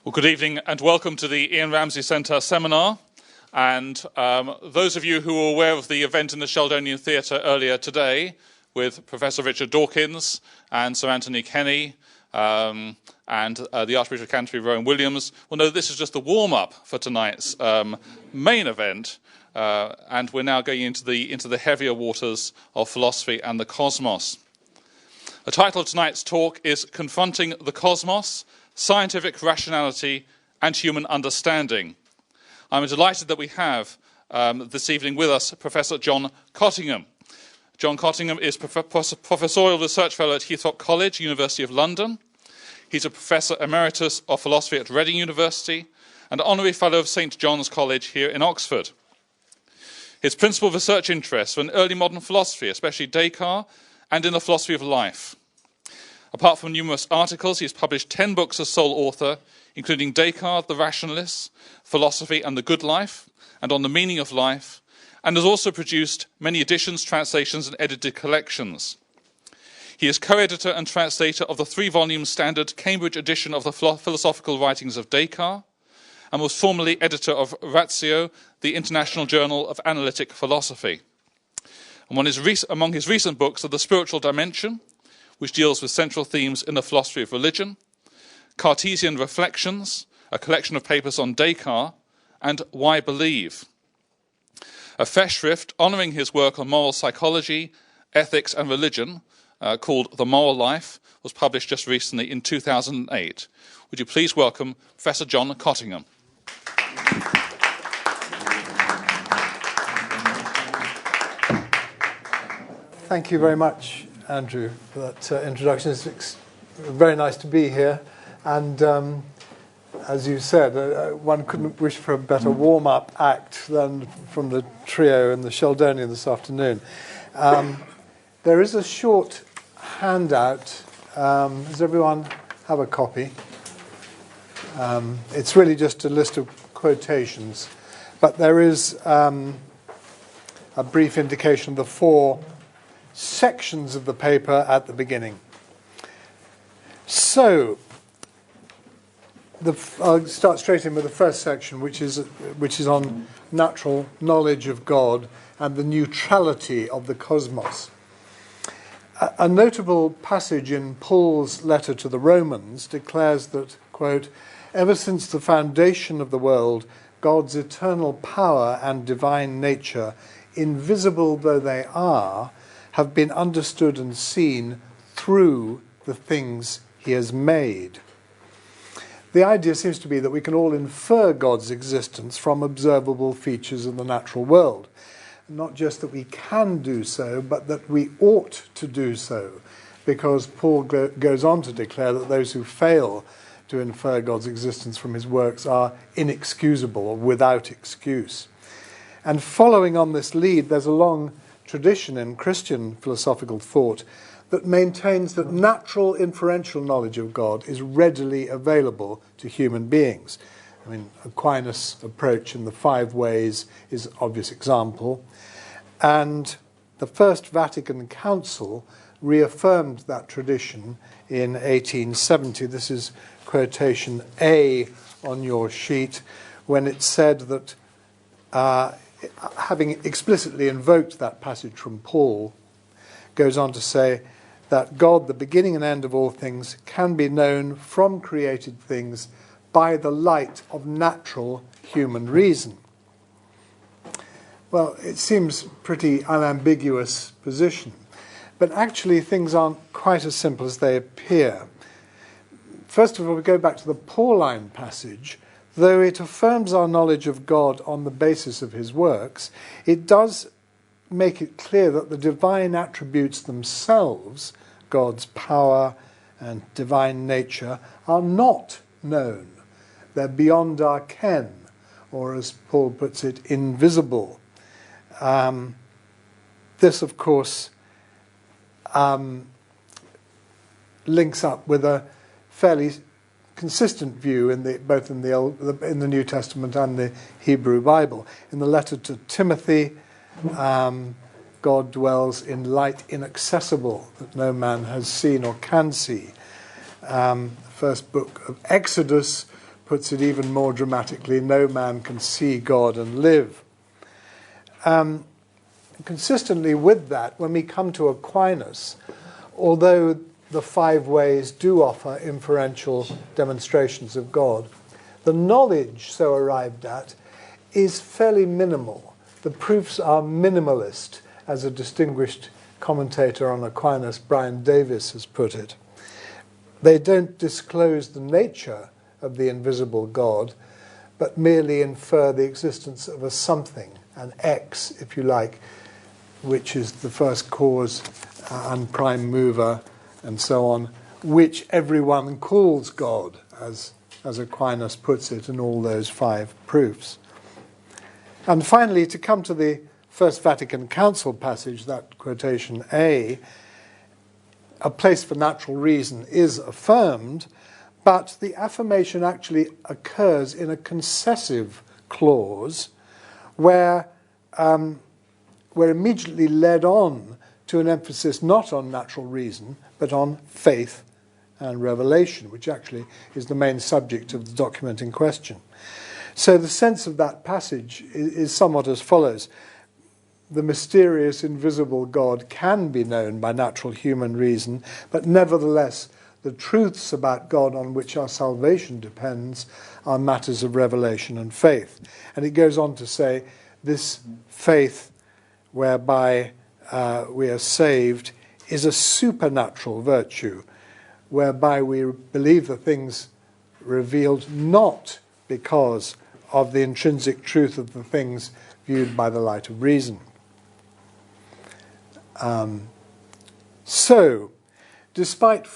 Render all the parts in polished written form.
Well, good evening and welcome to the Ian Ramsey Centre seminar. And those of you who are aware of the event in the Sheldonian Theatre earlier today with Professor Richard Dawkins and Sir Anthony Kenny and the Archbishop of Canterbury, Rowan Williams, will know this is just the warm-up for tonight's main event. And we're now going into the heavier waters of philosophy and the cosmos. The title of tonight's talk is Confronting the Cosmos, Scientific Rationality and Human Understanding. I'm delighted that we have this evening with us Professor John Cottingham. John Cottingham is Professorial Research Fellow at Heathrow College, University of London. He's a Professor Emeritus of Philosophy at Reading University and Honorary Fellow of St. John's College here in Oxford. His principal research interests were in early modern philosophy, especially Descartes, and in the philosophy of life. Apart from numerous articles, he has published 10 books as sole author, including Descartes, The Rationalists, Philosophy and the Good Life, and On the Meaning of Life, and has also produced many editions, translations, and edited collections. He is co-editor and translator of the 3-volume standard Cambridge edition of the Philosophical Writings of Descartes, and was formerly editor of Ratio, the International Journal of Analytic Philosophy. And among his recent books are The Spiritual Dimension, which deals with central themes in the philosophy of religion, Cartesian Reflections, a collection of papers on Descartes, and Why Believe. A Festschrift honouring his work on moral psychology, ethics and religion, called The Moral Life, was published just recently in 2008. Would you please welcome Professor John Cottingham. Thank you very much, Andrew, for that introduction. It's very nice to be here. And as you said, one couldn't wish for a better warm-up act than from the trio in the Sheldonian this afternoon. There is a short handout. Does everyone have a copy? It's really just a list of quotations. But there is a brief indication of the 4 sections of the paper at the beginning. So, I'll start straight in with the first section, which is on natural knowledge of God and the neutrality of the cosmos. A notable passage in Paul's letter to the Romans declares that, quote, "Ever since the foundation of the world, God's eternal power and divine nature, invisible though they are, have been understood and seen through the things he has made." The idea seems to be that we can all infer God's existence from observable features of the natural world. Not just that we can do so, but that we ought to do so, because Paul goes on to declare that those who fail to infer God's existence from his works are inexcusable or without excuse. And following on this lead, there's a long tradition in Christian philosophical thought that maintains that natural inferential knowledge of God is readily available to human beings. I mean, Aquinas' approach in the 5 ways is an obvious example. And the First Vatican Council reaffirmed that tradition in 1870. This is quotation A on your sheet, when it said that having explicitly invoked that passage from Paul, goes on to say that God, the beginning and end of all things, can be known from created things by the light of natural human reason. Well, it seems a pretty unambiguous position, but actually things aren't quite as simple as they appear. First of all, we go back to the Pauline passage. Though it affirms our knowledge of God on the basis of his works, it does make it clear that the divine attributes themselves, God's power and divine nature, are not known. They're beyond our ken, or as Paul puts it, invisible. This, of course, links up with a fairly consistent view both in the New Testament and the Hebrew Bible. In the letter to Timothy, God dwells in light inaccessible that no man has seen or can see. First book of Exodus puts it even more dramatically, no man can see God and live. Consistently with that, when we come to Aquinas, although the 5 ways do offer inferential demonstrations of God, the knowledge so arrived at is fairly minimal. The proofs are minimalist, as a distinguished commentator on Aquinas, Brian Davis, has put it. They don't disclose the nature of the invisible God, but merely infer the existence of a something, an X, if you like, which is the first cause and prime mover, and so on, which everyone calls God, as Aquinas puts it in all those 5 proofs. And finally, to come to the First Vatican Council passage, that quotation A place for natural reason is affirmed, but the affirmation actually occurs in a concessive clause where we're immediately led on to an emphasis not on natural reason, but on faith and revelation, which actually is the main subject of the document in question. So the sense of that passage is somewhat as follows. The mysterious, invisible God can be known by natural human reason, but nevertheless the truths about God on which our salvation depends are matters of revelation and faith. And it goes on to say, this faith whereby we are saved is a supernatural virtue, whereby we believe the things revealed not because of the intrinsic truth of the things viewed by the light of reason. So, despite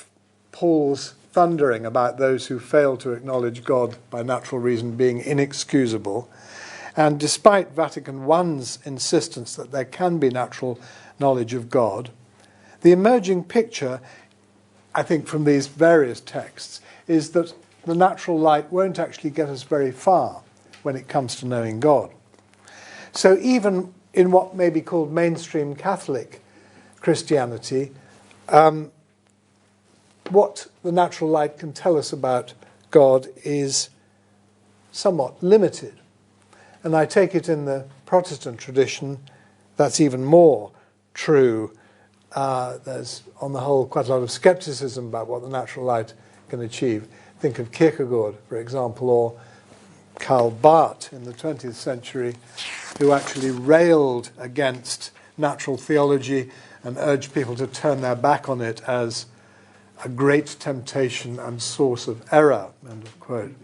Paul's thundering about those who fail to acknowledge God by natural reason being inexcusable, and despite Vatican I's insistence that there can be natural knowledge of God, the emerging picture, I think, from these various texts, is that the natural light won't actually get us very far when it comes to knowing God. So even in what may be called mainstream Catholic Christianity, what the natural light can tell us about God is somewhat limited. And I take it in the Protestant tradition that's even more true. There's, on the whole, quite a lot of skepticism about what the natural light can achieve. Think of Kierkegaard, for example, or Karl Barth in the 20th century, who actually railed against natural theology and urged people to turn their back on it as a great temptation and source of error, end of quote.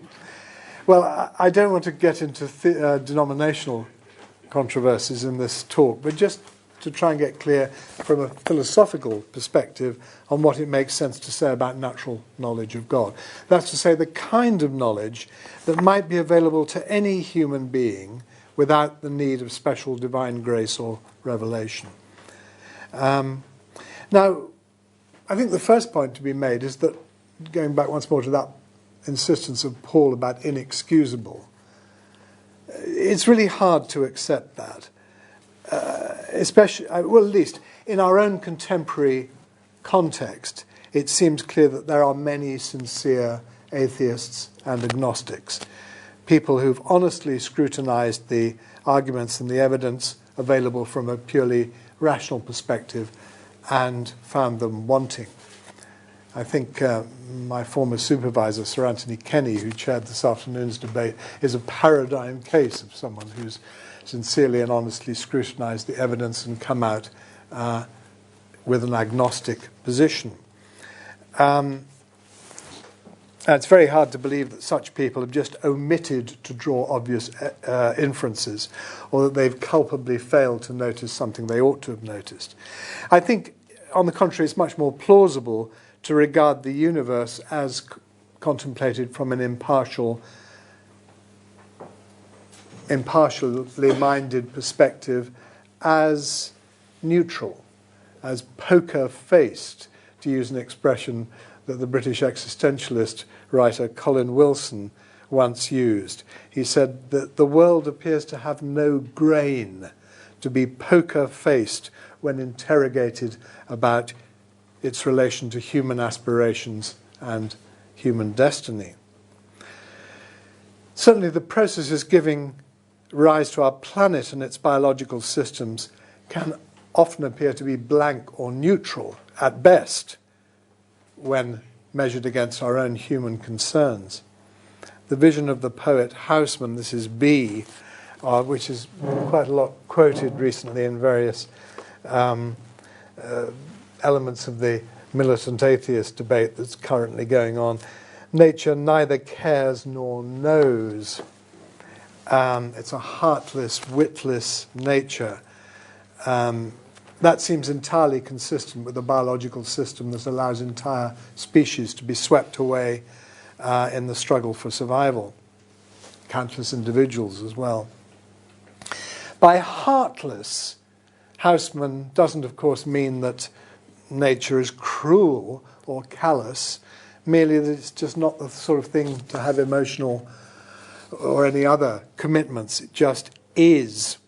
Well, I don't want to get into denominational controversies in this talk, but just to try and get clear from a philosophical perspective on what it makes sense to say about natural knowledge of God. That's to say, the kind of knowledge that might be available to any human being without the need of special divine grace or revelation. Now, I think the first point to be made is that, going back once more to that insistence of Paul about inexcusable, it's really hard to accept that. Especially, well, at least in our own contemporary context, it seems clear that there are many sincere atheists and agnostics, people who've honestly scrutinized the arguments and the evidence available from a purely rational perspective and found them wanting. I think my former supervisor, Sir Anthony Kenny, who chaired this afternoon's debate, is a paradigm case of someone who's sincerely and honestly scrutinized the evidence and come out with an agnostic position. It's very hard to believe that such people have just omitted to draw obvious inferences, or that they've culpably failed to notice something they ought to have noticed. I think, on the contrary, it's much more plausible to regard the universe as contemplated from an impartially minded perspective, as neutral, as poker-faced, to use an expression that the British existentialist writer Colin Wilson once used. He said that the world appears to have no grain, to be poker-faced when interrogated about its relation to human aspirations and human destiny. Certainly the processes giving rise to our planet and its biological systems can often appear to be blank or neutral at best when measured against our own human concerns. The vision of the poet Haussmann, this is B, which is quite a lot quoted recently in various elements of the militant atheist debate that's currently going on. Nature neither cares nor knows. It's a heartless, witless nature. That seems entirely consistent with a biological system that allows entire species to be swept away in the struggle for survival. Countless individuals as well. By heartless, Haussmann doesn't, of course, mean that nature is cruel or callous, merely that it's just not the sort of thing to have emotional or any other commitments. It just is.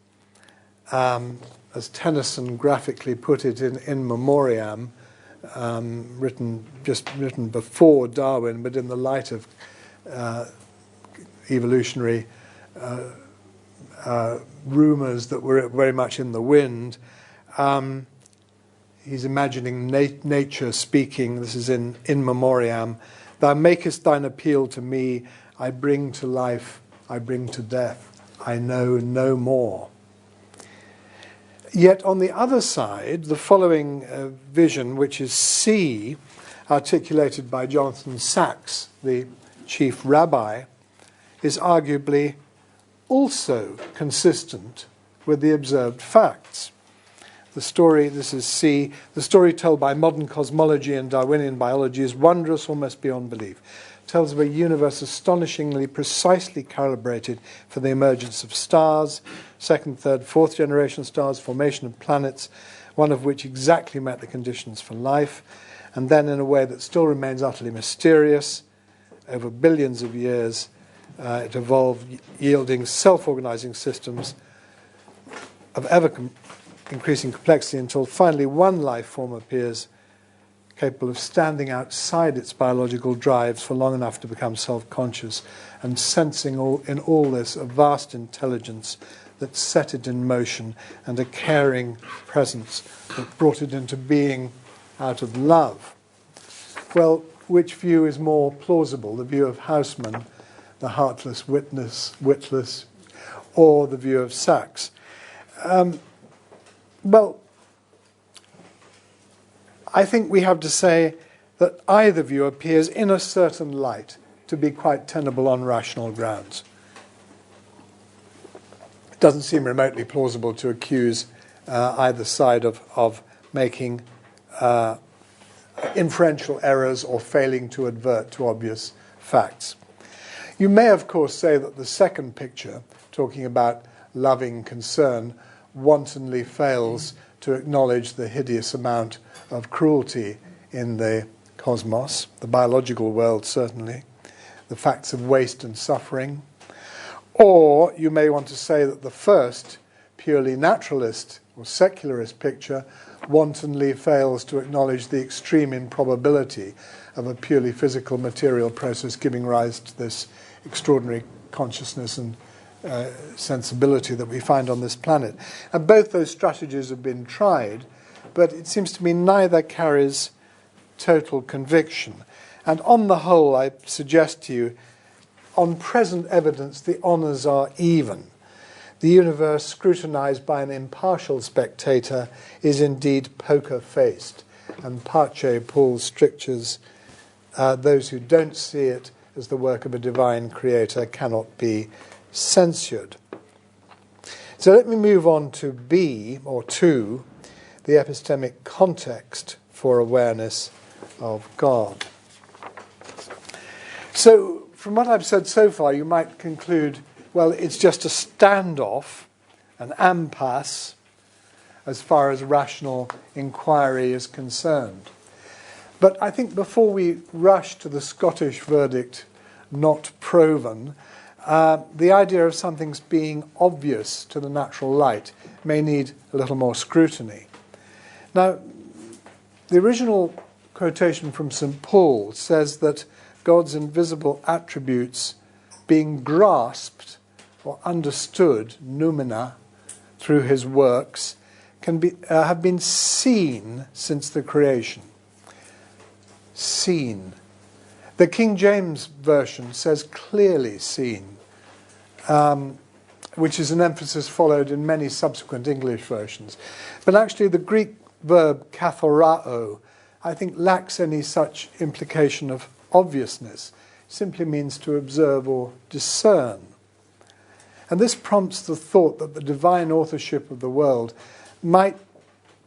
As Tennyson graphically put it in Memoriam, written before Darwin, but in the light of evolutionary rumours that were very much in the wind. He's imagining nature speaking. This is in Memoriam. Thou makest thine appeal to me. I bring to life, I bring to death. I know no more. Yet on the other side, the following vision, which is C, articulated by Jonathan Sacks, the chief rabbi, is arguably also consistent with the observed facts. The story, this is C, the story told by modern cosmology and Darwinian biology is wondrous almost beyond belief. It tells of a universe astonishingly precisely calibrated for the emergence of stars, second, third, fourth generation stars, formation of planets, one of which exactly met the conditions for life, and then in a way that still remains utterly mysterious, over billions of years, it evolved, yielding self-organizing systems of ever-increasing complexity until finally one life form appears capable of standing outside its biological drives for long enough to become self-conscious and sensing in all this a vast intelligence that set it in motion and a caring presence that brought it into being out of love. Well, which view is more plausible, the view of Haussmann, the heartless, witless, or the view of Sacks? Well, I think we have to say that either view appears in a certain light to be quite tenable on rational grounds. It doesn't seem remotely plausible to accuse either side of making inferential errors or failing to advert to obvious facts. You may, of course, say that the second picture, talking about loving concern, wantonly fails to acknowledge the hideous amount of cruelty in the cosmos, the biological world certainly, the facts of waste and suffering. Or you may want to say that the first, purely naturalist or secularist picture wantonly fails to acknowledge the extreme improbability of a purely physical material process giving rise to this extraordinary consciousness and sensibility that we find on this planet. And both those strategies have been tried, but it seems to me neither carries total conviction. And on the whole, I suggest to you, on present evidence, the honours are even. The universe, scrutinized by an impartial spectator, is indeed poker-faced, and Pace Paul's strictures, those who don't see it as the work of a divine creator cannot be censured. So let me move on to B, or 2, the epistemic context for awareness of God. So, from what I've said so far, you might conclude, well, it's just a standoff, an impasse, as far as rational inquiry is concerned. But I think before we rush to the Scottish verdict, not proven, the idea of something's being obvious to the natural light may need a little more scrutiny. Now, the original quotation from St. Paul says that God's invisible attributes being grasped or understood, noumena, through his works, have been seen since the creation. Seen. The King James Version says clearly seen, which is an emphasis followed in many subsequent English versions. But actually the Greek verb kathorao, I think, lacks any such implication of obviousness. It simply means to observe or discern. And this prompts the thought that the divine authorship of the world might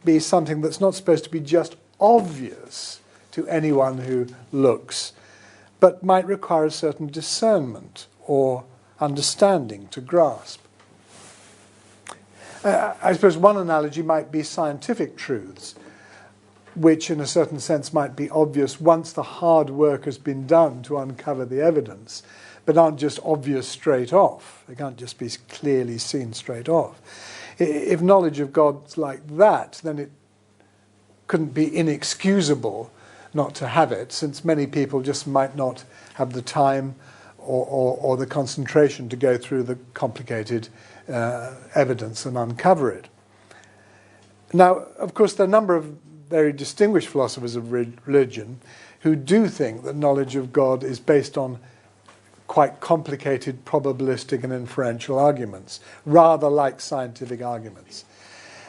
be something that's not supposed to be just obvious to anyone who looks, but might require a certain discernment or understanding to grasp. I suppose one analogy might be scientific truths, which in a certain sense might be obvious once the hard work has been done to uncover the evidence, but aren't just obvious straight off. They can't just be clearly seen straight off. If knowledge of God's like that, then it couldn't be inexcusable not to have it, since many people just might not have the time or the concentration to go through the complicated evidence and uncover it. Now, of course, there are a number of very distinguished philosophers of religion who do think that knowledge of God is based on quite complicated probabilistic and inferential arguments, rather like scientific arguments.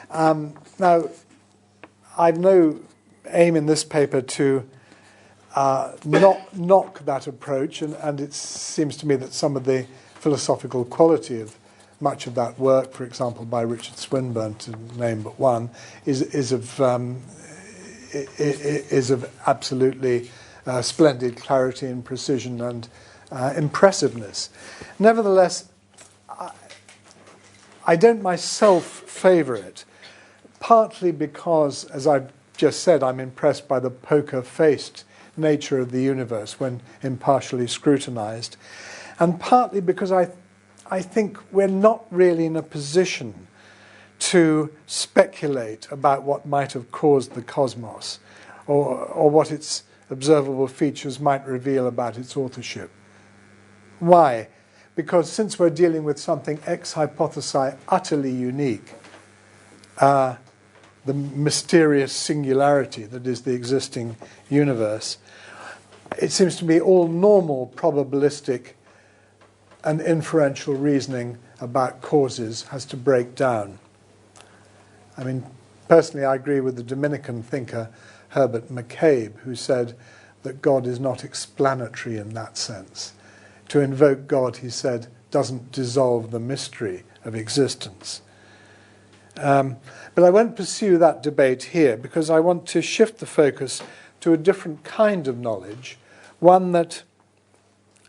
Now, I've no aim in this paper to knock that approach, and it seems to me that some of the philosophical quality of much of that work, for example, by Richard Swinburne, to name but one, is of absolutely splendid clarity and precision and impressiveness. Nevertheless, I don't myself favour it, partly because, as I've just said, I'm impressed by the poker-faced nature of the universe when impartially scrutinized, and partly because I think we're not really in a position to speculate about what might have caused the cosmos or what its observable features might reveal about its authorship. Why? Because since we're dealing with something ex hypothesi utterly unique, the mysterious singularity that is the existing universe, it seems to me all normal probabilistic and inferential reasoning about causes has to break down. I mean, personally, I agree with the Dominican thinker Herbert McCabe, who said that God is not explanatory in that sense. To invoke God, he said, doesn't dissolve the mystery of existence. But I won't pursue that debate here because I want to shift the focus to a different kind of knowledge, one that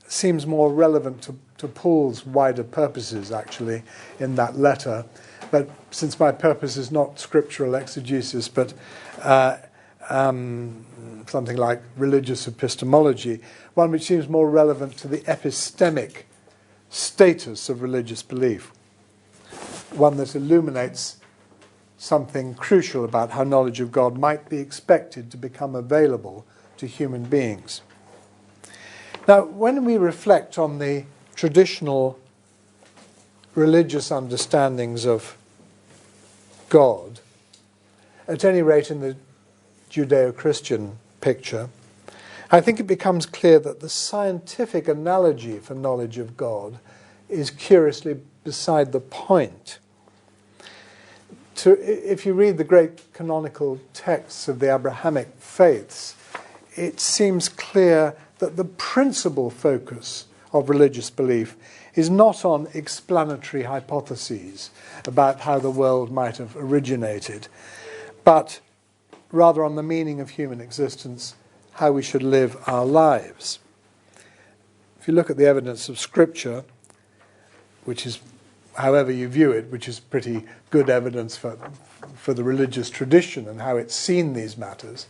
seems more relevant to Paul's wider purposes, actually, in that letter. But since my purpose is not scriptural exegesis, but something like religious epistemology, one which seems more relevant to the epistemic status of religious belief, one that illuminates something crucial about how knowledge of God might be expected to become available to human beings. Now, when we reflect on the traditional religious understandings of God, at any rate in the Judeo-Christian picture, I think it becomes clear that the scientific analogy for knowledge of God is curiously beside the point. If you read the great canonical texts of the Abrahamic faiths, it seems clear that the principal focus of religious belief is not on explanatory hypotheses about how the world might have originated, but rather on the meaning of human existence, how we should live our lives. If you look at the evidence of Scripture, which is, however you view it, which is pretty good evidence for the religious tradition and how it's seen these matters,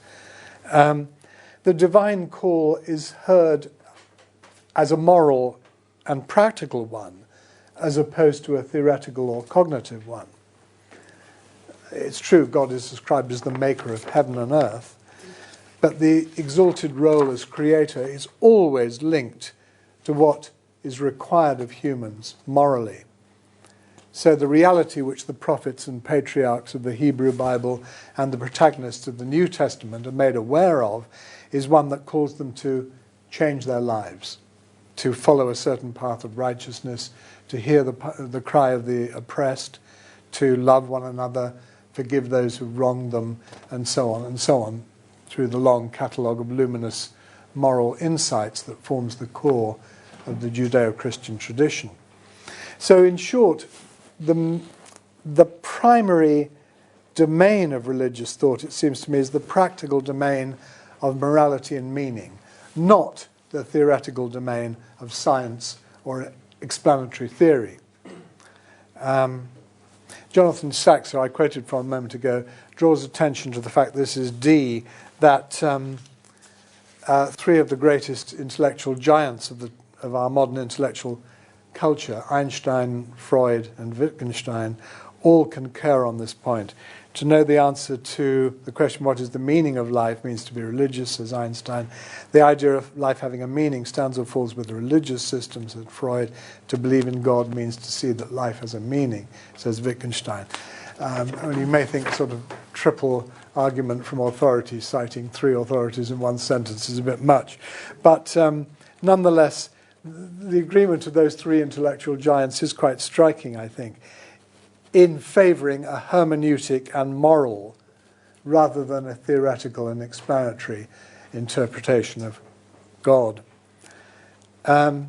the divine call is heard as a moral and practical one, as opposed to a theoretical or cognitive one. It's true, God is described as the maker of heaven and earth, but the exalted role as creator is always linked to what is required of humans morally. So the reality which the prophets and patriarchs of the Hebrew Bible and the protagonists of the New Testament are made aware of is one that calls them to change their lives, to follow a certain path of righteousness, to hear the cry of the oppressed, to love one another, forgive those who wronged them, and so on, through the long catalogue of luminous moral insights that forms the core of the Judeo-Christian tradition. So in short, the primary domain of religious thought, it seems to me, is the practical domain of morality and meaning, not the theoretical domain of science or explanatory theory. Jonathan Sachs, who I quoted from a moment ago, draws attention to the fact, this is D, that three of the greatest intellectual giants of our modern intellectual culture, Einstein, Freud, and Wittgenstein, all concur on this point. To know the answer to the question, what is the meaning of life, means to be religious, says Einstein. The idea of life having a meaning stands or falls with the religious system, says Freud. To believe in God means to see that life has a meaning, says Wittgenstein. You may think sort of triple argument from authority, citing three authorities in one sentence, is a bit much. But nonetheless, the agreement of those three intellectual giants is quite striking, I think, in favouring a hermeneutic and moral rather than a theoretical and explanatory interpretation of God. And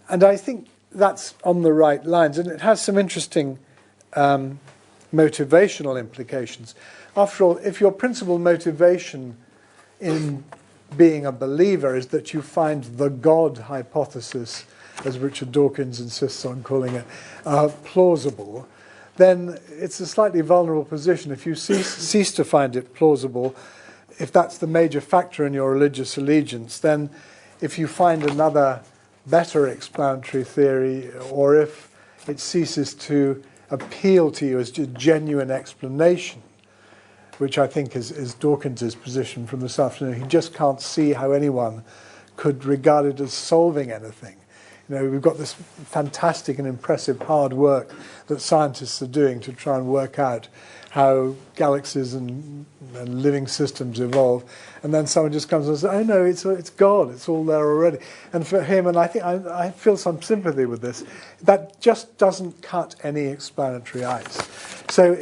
I think that's on the right lines, and it has some interesting motivational implications. After all, if your principal motivation in being a believer is that you find the God hypothesis, as Richard Dawkins insists on calling it, plausible, then it's a slightly vulnerable position. If you cease to find it plausible, if that's the major factor in your religious allegiance, then if you find another better explanatory theory, or if it ceases to appeal to you as a genuine explanation, which I think is Dawkins' position from this afternoon. He just can't see how anyone could regard it as solving anything. You know, we've got this fantastic and impressive hard work that scientists are doing to try and work out how galaxies and living systems evolve, and then someone just comes and says, "Oh no, it's God. It's all there already." And for him, and I think I feel some sympathy with this, that just doesn't cut any explanatory ice. So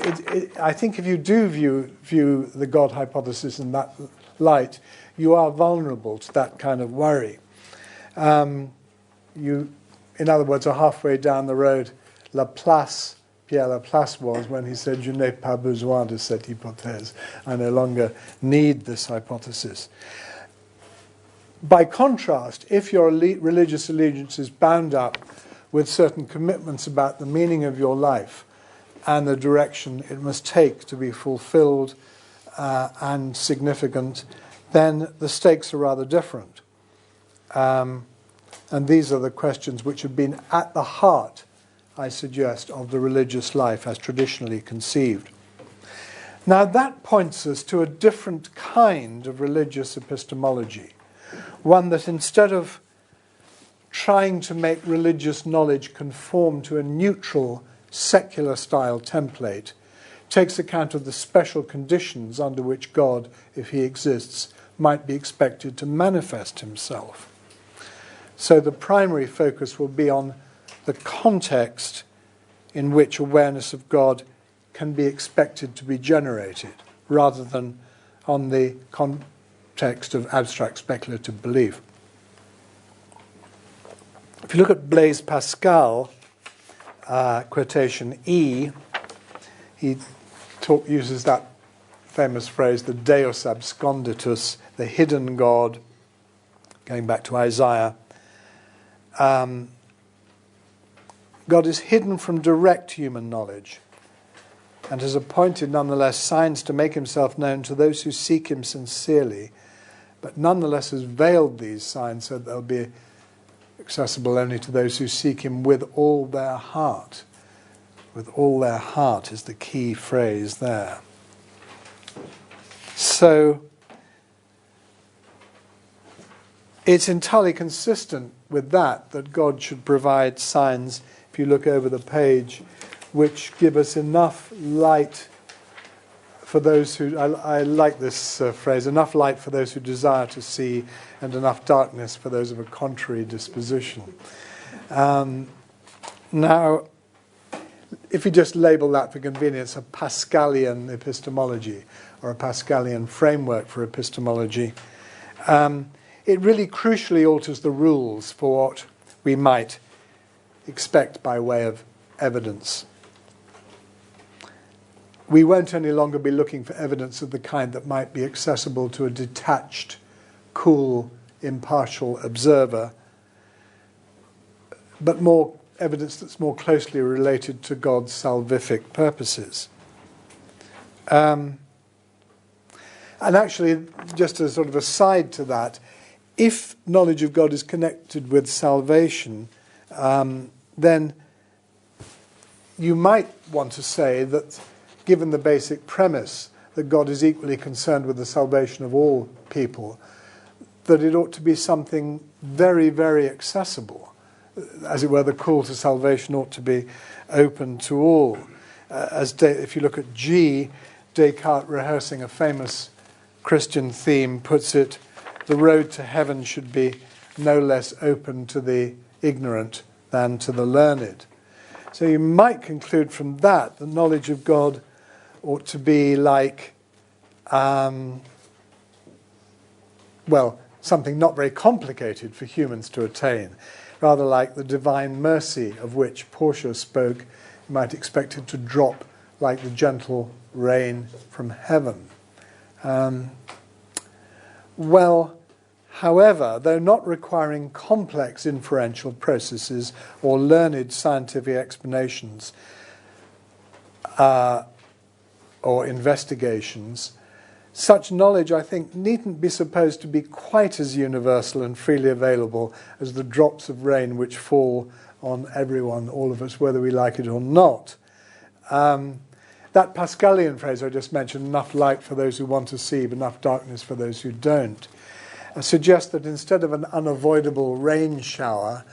I think if you do view the God hypothesis in that light, you are vulnerable to that kind of worry. You, in other words, are halfway down the road Pierre Laplace was when he said, "Je n'ai pas besoin de cette hypothèse." I no longer need this hypothesis. By contrast, if your religious allegiance is bound up with certain commitments about the meaning of your life and the direction it must take to be fulfilled and significant, then the stakes are rather different. And these are the questions which have been at the heart, I suggest, of the religious life as traditionally conceived. Now that points us to a different kind of religious epistemology, one that instead of trying to make religious knowledge conform to a neutral, secular-style template, takes account of the special conditions under which God, if he exists, might be expected to manifest himself. So the primary focus will be on the context in which awareness of God can be expected to be generated, rather than on the context of abstract speculative belief. If you look at Blaise Pascal, quotation E, he uses that famous phrase, the Deus absconditus, the hidden God, going back to Isaiah. God is hidden from direct human knowledge and has appointed nonetheless signs to make himself known to those who seek him sincerely, but nonetheless has veiled these signs so that they'll be accessible only to those who seek him with all their heart. With all their heart is the key phrase there. So it's entirely consistent with that God should provide signs, if you look over the page, which give us enough light for those who, I like this phrase, enough light for those who desire to see and enough darkness for those of a contrary disposition. Now, if you just label that for convenience, a Pascalian epistemology or a Pascalian framework for epistemology, it really crucially alters the rules for what we might expect by way of evidence. We won't any longer be looking for evidence of the kind that might be accessible to a detached, cool, impartial observer, but more evidence that's more closely related to God's salvific purposes. And actually, just as sort of a side to that, if knowledge of God is connected with salvation, then you might want to say that, given the basic premise that God is equally concerned with the salvation of all people, that it ought to be something very, very accessible. As it were, the call to salvation ought to be open to all. If you look at G, Descartes, rehearsing a famous Christian theme, puts it, the road to heaven should be no less open to the ignorant than to the learned. So you might conclude from that the knowledge of God ought to be like, something not very complicated for humans to attain, rather like the divine mercy of which Portia spoke. You might expect it to drop like the gentle rain from heaven. However, though not requiring complex inferential processes or learned scientific explanations or investigations, such knowledge, I think, needn't be supposed to be quite as universal and freely available as the drops of rain which fall on everyone, all of us, whether we like it or not. That Pascalian phrase I just mentioned, enough light for those who want to see, but enough darkness for those who don't, suggests that instead of an unavoidable rain shower,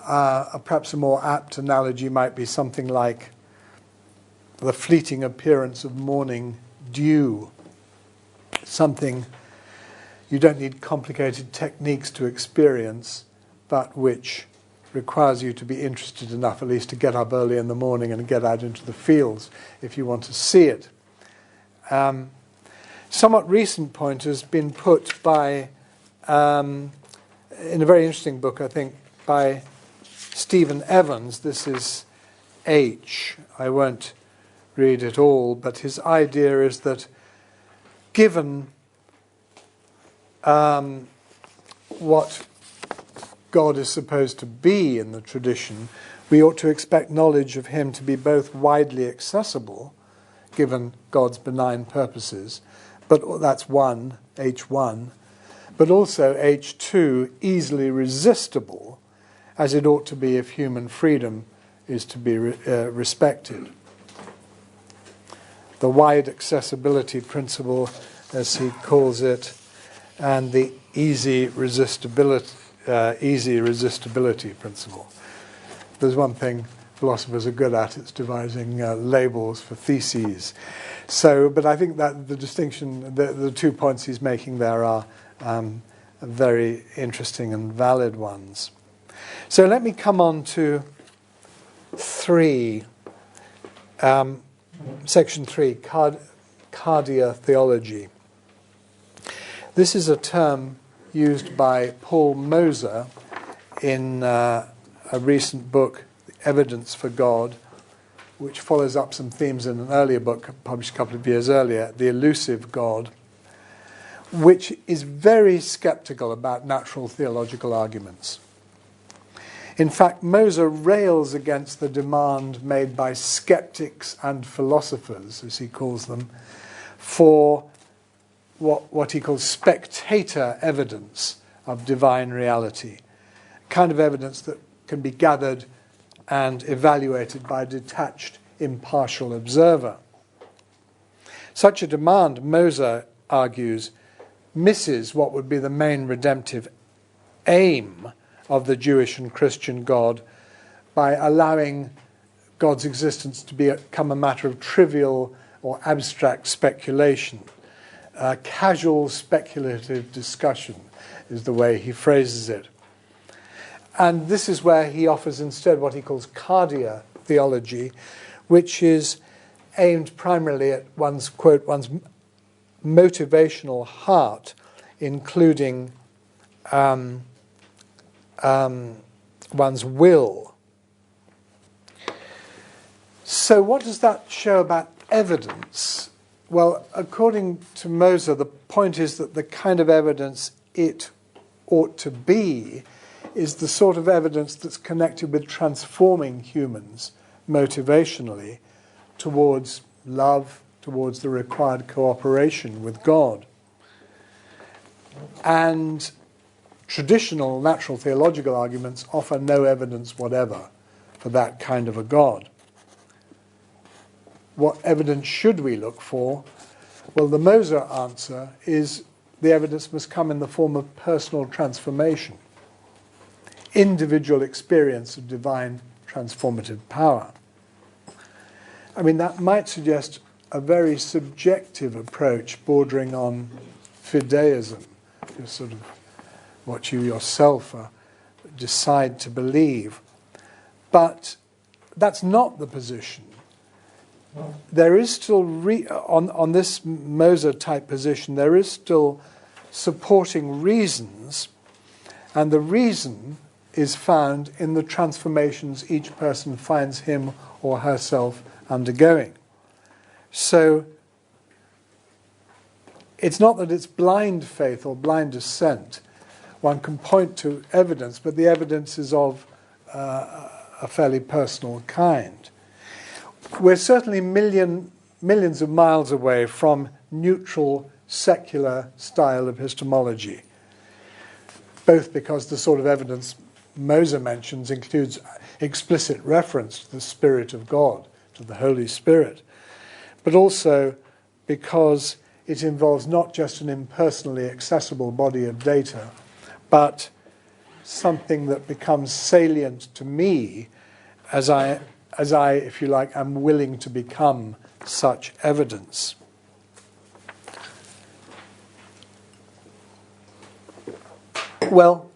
perhaps a more apt analogy might be something like the fleeting appearance of morning dew, something you don't need complicated techniques to experience, but which requires you to be interested enough at least to get up early in the morning and get out into the fields if you want to see it. Somewhat recent point has been put by, in a very interesting book, I think, by Stephen Evans. This is H. I won't read it all, but his idea is that given what God is supposed to be in the tradition, we ought to expect knowledge of him to be both widely accessible, given God's benign purposes, but that's one, H1, but also H2, easily resistible, as it ought to be if human freedom is to be respected. The wide accessibility principle, as he calls it, and the easy resistibility principle. There's one thing philosophers are good at, it's devising labels for theses. So, but I think that the distinction, the 2 points he's making there are very interesting and valid ones. So let me come on to 3, section 3, Kardia Theology. This is a term used by Paul Moser in a recent book, Evidence for God, which follows up some themes in an earlier book published a couple of years earlier, The Elusive God, which is very skeptical about natural theological arguments. In fact, Moser rails against the demand made by skeptics and philosophers, as he calls them, for what he calls spectator evidence of divine reality, kind of evidence that can be gathered and evaluated by a detached, impartial observer. Such a demand, Moser argues, misses what would be the main redemptive aim of the Jewish and Christian God by allowing God's existence to become a matter of trivial or abstract speculation. Casual speculative discussion is the way he phrases it. And this is where he offers instead what he calls Kardia Theology, which is aimed primarily at one's, quote, one's motivational heart, including one's will. So what does that show about evidence? Well, according to Moser, the point is that the kind of evidence it ought to be is the sort of evidence that's connected with transforming humans motivationally towards love, towards the required cooperation with God. And traditional natural theological arguments offer no evidence whatever for that kind of a God. What evidence should we look for? Well, the Moser answer is the evidence must come in the form of personal transformation, individual experience of divine transformative power. I mean, that might suggest a very subjective approach bordering on fideism, just sort of what you yourself decide to believe. But that's not the position. There is still, on this Moser-type position, there is still supporting reasons, and the reason is found in the transformations each person finds him or herself undergoing. So it's not that it's blind faith or blind assent. One can point to evidence, but the evidence is of a fairly personal kind. We're certainly millions of miles away from neutral, secular style epistemology, both because the sort of evidence Moser mentions includes explicit reference to the Spirit of God, to the Holy Spirit, but also because it involves not just an impersonally accessible body of data, but something that becomes salient to me as I, if you like, am willing to become such evidence. Well,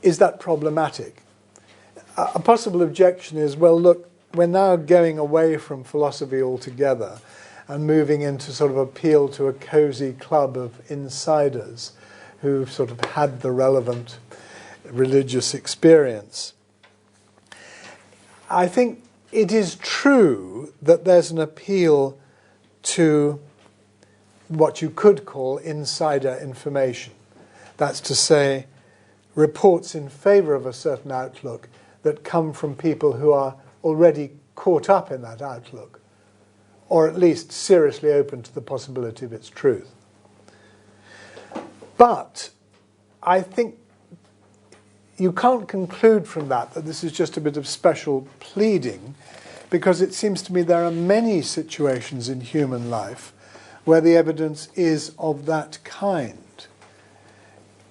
is that problematic? A possible objection is, well, look, we're now going away from philosophy altogether and moving into sort of appeal to a cozy club of insiders who've sort of had the relevant religious experience. I think it is true that there's an appeal to what you could call insider information. That's to say, reports in favour of a certain outlook that come from people who are already caught up in that outlook, or at least seriously open to the possibility of its truth. But I think you can't conclude from that this is just a bit of special pleading, because it seems to me there are many situations in human life where the evidence is of that kind.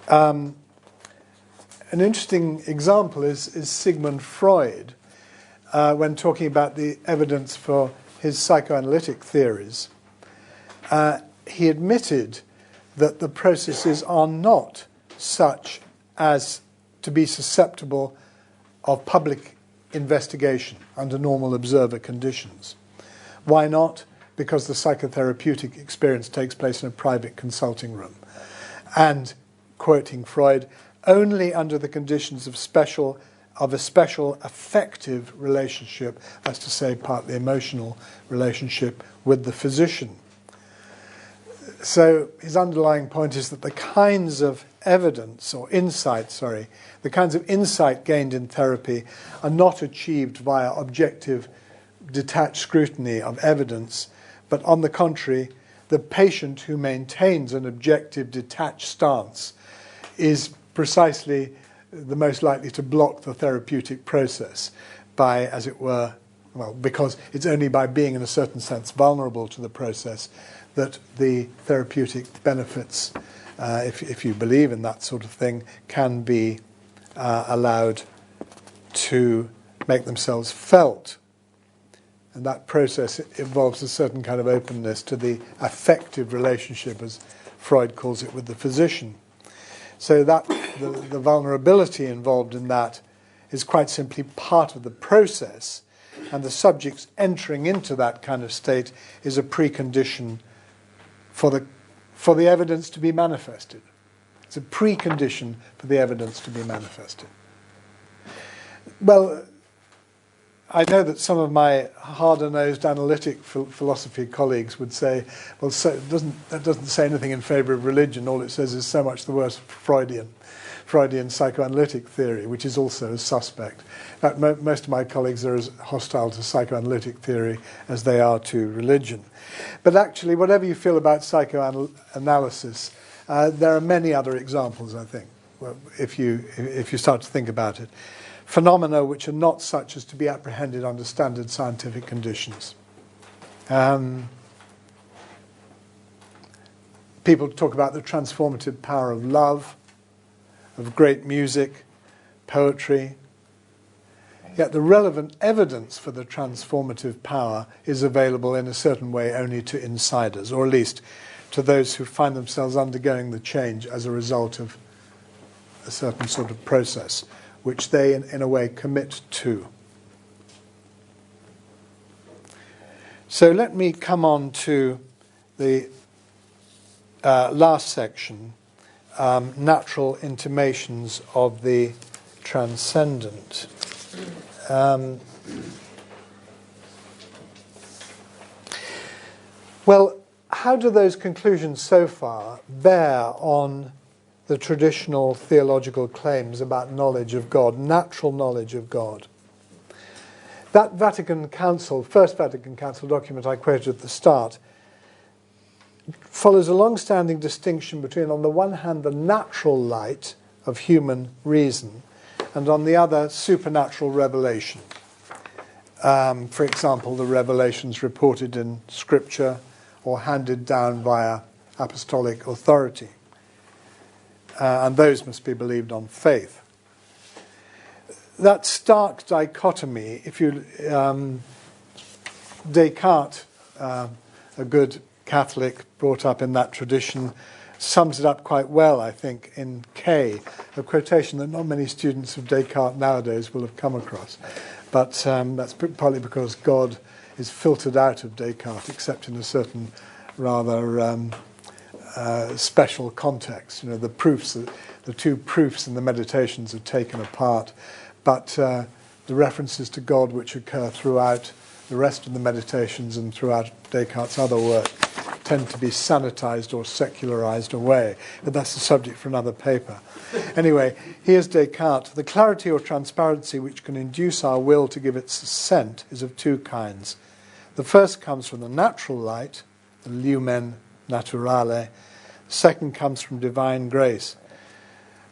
An interesting example is Sigmund Freud, when talking about the evidence for his psychoanalytic theories. He admitted that the processes are not such as to be susceptible of public investigation under normal observer conditions. Why not? Because the psychotherapeutic experience takes place in a private consulting room. And, quoting Freud, only under the conditions of a special affective relationship, that's to say partly emotional relationship with the physician. So his underlying point is that the kinds of evidence or insight, the kinds of insight gained in therapy are not achieved via objective, detached scrutiny of evidence, but on the contrary, the patient who maintains an objective, detached stance is precisely the most likely to block the therapeutic process by, as it were, because it's only by being in a certain sense vulnerable to the process that the therapeutic benefits if you believe in that sort of thing, can be allowed to make themselves felt. And that process involves a certain kind of openness to the affective relationship, as Freud calls it, with the physician. So that the vulnerability involved in that is quite simply part of the process, and the subject's entering into that kind of state is a precondition for the evidence to be manifested. It's a precondition for the evidence to be manifested. Well, I know that some of my harder-nosed analytic philosophy colleagues would say, well, so that doesn't say anything in favour of religion. All it says is so much the worse for Freudian psychoanalytic theory, which is also suspect. In fact, most of my colleagues are as hostile to psychoanalytic theory as they are to religion. But actually, whatever you feel about psychoanalysis, there are many other examples, I think, if you start to think about it. Phenomena which are not such as to be apprehended under standard scientific conditions. People talk about the transformative power of love, of great music, poetry. Yet the relevant evidence for the transformative power is available in a certain way only to insiders, or at least to those who find themselves undergoing the change as a result of a certain sort of process, which they, in a way, commit to. So let me come on to the last section, natural intimations of the transcendent. Well, how do those conclusions so far bear on the traditional theological claims about knowledge of God, natural knowledge of God? That Vatican Council, First Vatican Council document I quoted at the start, follows a long-standing distinction between, on the one hand, the natural light of human reason, and on the other, supernatural revelation. For example, the revelations reported in Scripture or handed down via apostolic authority. And those must be believed on faith. That stark dichotomy, if you Descartes, a good Catholic brought up in that tradition, sums it up quite well, I think, in K, a quotation that not many students of Descartes nowadays will have come across. But that's partly because God is filtered out of Descartes, except in a certain rather special context. You know, the two proofs in the Meditations are taken apart, but the references to God which occur throughout the rest of the Meditations and throughout Descartes' other work tend to be sanitized or secularized away. But that's a subject for another paper. Anyway, here's Descartes. The clarity or transparency which can induce our will to give its assent is of two kinds. The first comes from the natural light, the lumen naturale. The second comes from divine grace.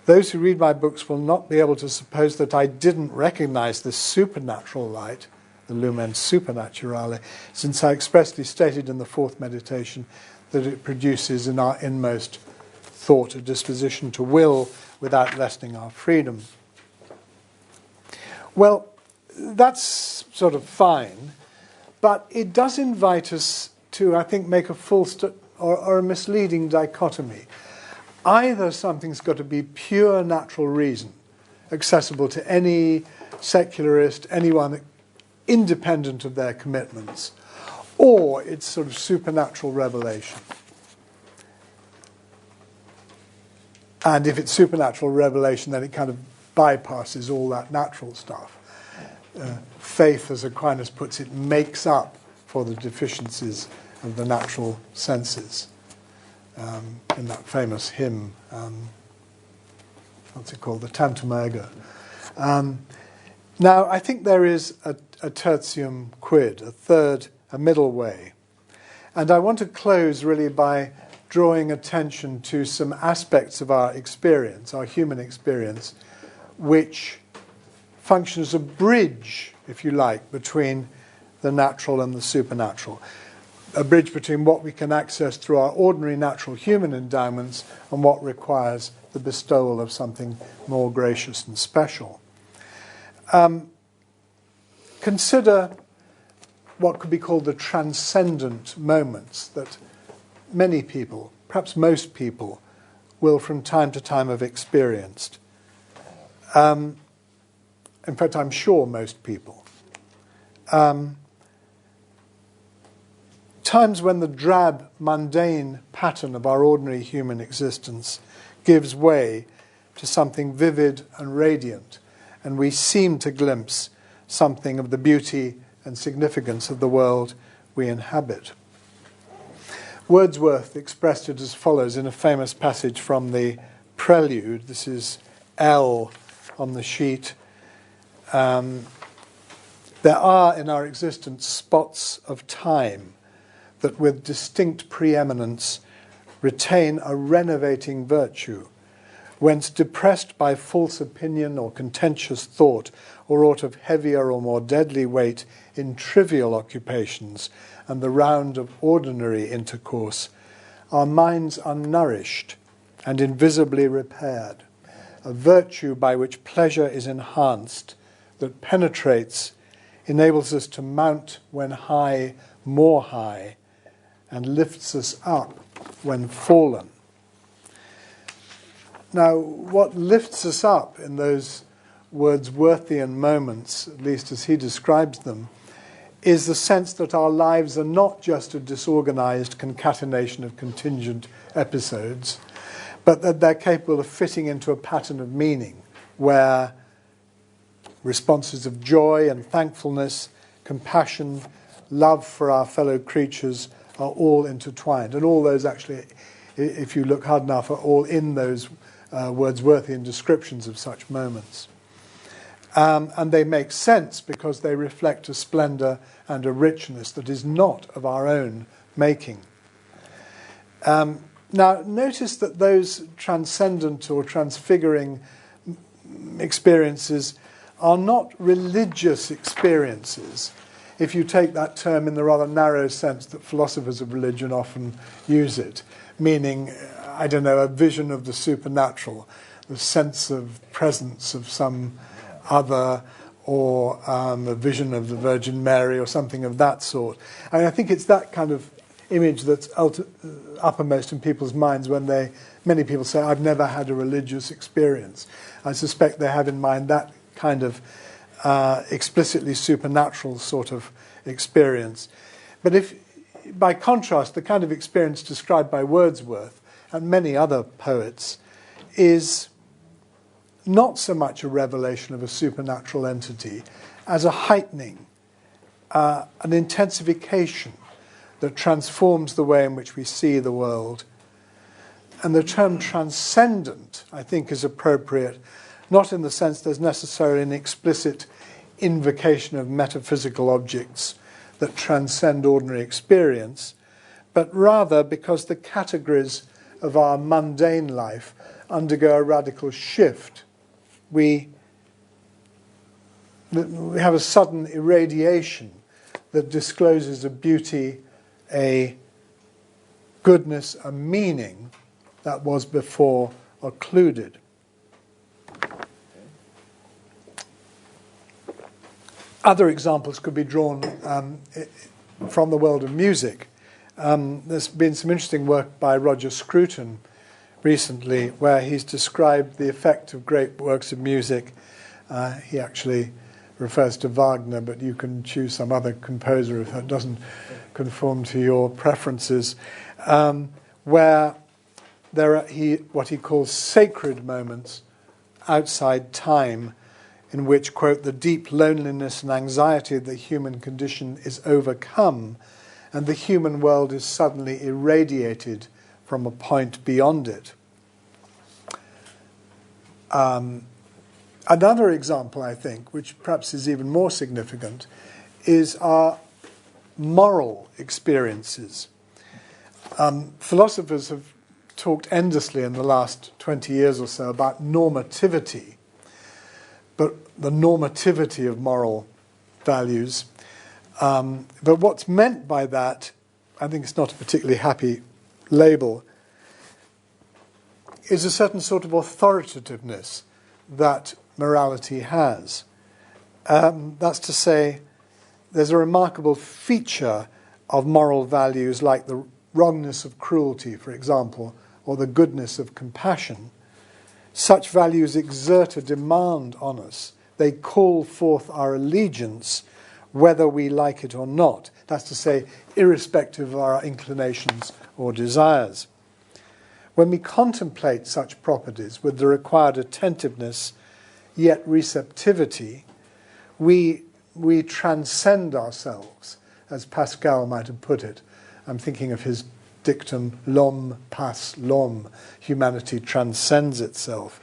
Those who read my books will not be able to suppose that I didn't recognize this supernatural light, the lumen supernaturale, since I expressly stated in the fourth meditation that it produces in our inmost thought a disposition to will without lessening our freedom. Well, that's sort of fine, but it does invite us to, I think, make a full or a misleading dichotomy. Either something's got to be pure natural reason, accessible to any secularist, anyone independent of their commitments, or it's sort of supernatural revelation. And if it's supernatural revelation, then it kind of bypasses all that natural stuff. Faith, as Aquinas puts it, makes up for the deficiencies of the natural senses. In that famous hymn, what's it called, the Tonto Mega. Now, I think there is a tertium quid, a middle way. And I want to close really by drawing attention to some aspects of our experience, our human experience, which function as a bridge, if you like, between the natural and the supernatural. a bridge between what we can access through our ordinary natural human endowments and what requires the bestowal of something more gracious and special. Consider what could be called the transcendent moments that many people, perhaps most people, will from time to time have experienced. In fact, I'm sure most people. Times when the drab, mundane pattern of our ordinary human existence gives way to something vivid and radiant, and we seem to glimpse something of the beauty and significance of the world we inhabit. Wordsworth expressed it as follows in a famous passage from the Prelude. This is L on the sheet. There are in our existence spots of time that with distinct preeminence retain a renovating virtue, whence depressed by false opinion or contentious thought, or aught of heavier or more deadly weight in trivial occupations and the round of ordinary intercourse, our minds are nourished and invisibly repaired, a virtue by which pleasure is enhanced, that penetrates, enables us to mount when high, more high, and lifts us up when fallen. Now, what lifts us up in those Wordsworthian moments, at least as he describes them, is the sense that our lives are not just a disorganized concatenation of contingent episodes, but that they're capable of fitting into a pattern of meaning where responses of joy and thankfulness, compassion, love for our fellow creatures are all intertwined. And all those actually, if you look hard enough, are all in those Wordsworthian descriptions of such moments. And they make sense because they reflect a splendour and a richness that is not of our own making. Now, notice that those transcendent or transfiguring experiences are not religious experiences, if you take that term in the rather narrow sense that philosophers of religion often use it, meaning, I don't know, a vision of the supernatural, the sense of presence of some other, or a vision of the Virgin Mary or something of that sort. And I think it's that kind of image that's uppermost in people's minds when many people say, I've never had a religious experience. I suspect they have in mind that kind of explicitly supernatural sort of experience. But if, by contrast, the kind of experience described by Wordsworth and many other poets is not so much a revelation of a supernatural entity as a heightening, an intensification that transforms the way in which we see the world. And the term transcendent, I think, is appropriate, not in the sense there's necessarily an explicit invocation of metaphysical objects that transcend ordinary experience, but rather because the categories of our mundane life undergo a radical shift. We have a sudden irradiation that discloses a beauty, a goodness, a meaning that was before occluded. Other examples could be drawn from the world of music. There's been some interesting work by Roger Scruton recently where he's described the effect of great works of music. He actually refers to Wagner, but you can choose some other composer if that doesn't conform to your preferences, where there are what he calls sacred moments outside time, in which, quote, the deep loneliness and anxiety of the human condition is overcome and the human world is suddenly irradiated from a point beyond it. Another example, I think, which perhaps is even more significant, is our moral experiences. Philosophers have talked endlessly in the last 20 years or so about normativity, but the normativity of moral values. But what's meant by that, I think it's not a particularly happy label, is a certain sort of authoritativeness that morality has. That's to say, there's a remarkable feature of moral values like the wrongness of cruelty, for example, or the goodness of compassion. Such values exert a demand on us. They call forth our allegiance, whether we like it or not. That's to say, irrespective of our inclinations or desires. When we contemplate such properties with the required attentiveness, yet receptivity, we transcend ourselves, as Pascal might have put it. I'm thinking of his dictum, l'homme passe l'homme, humanity transcends itself.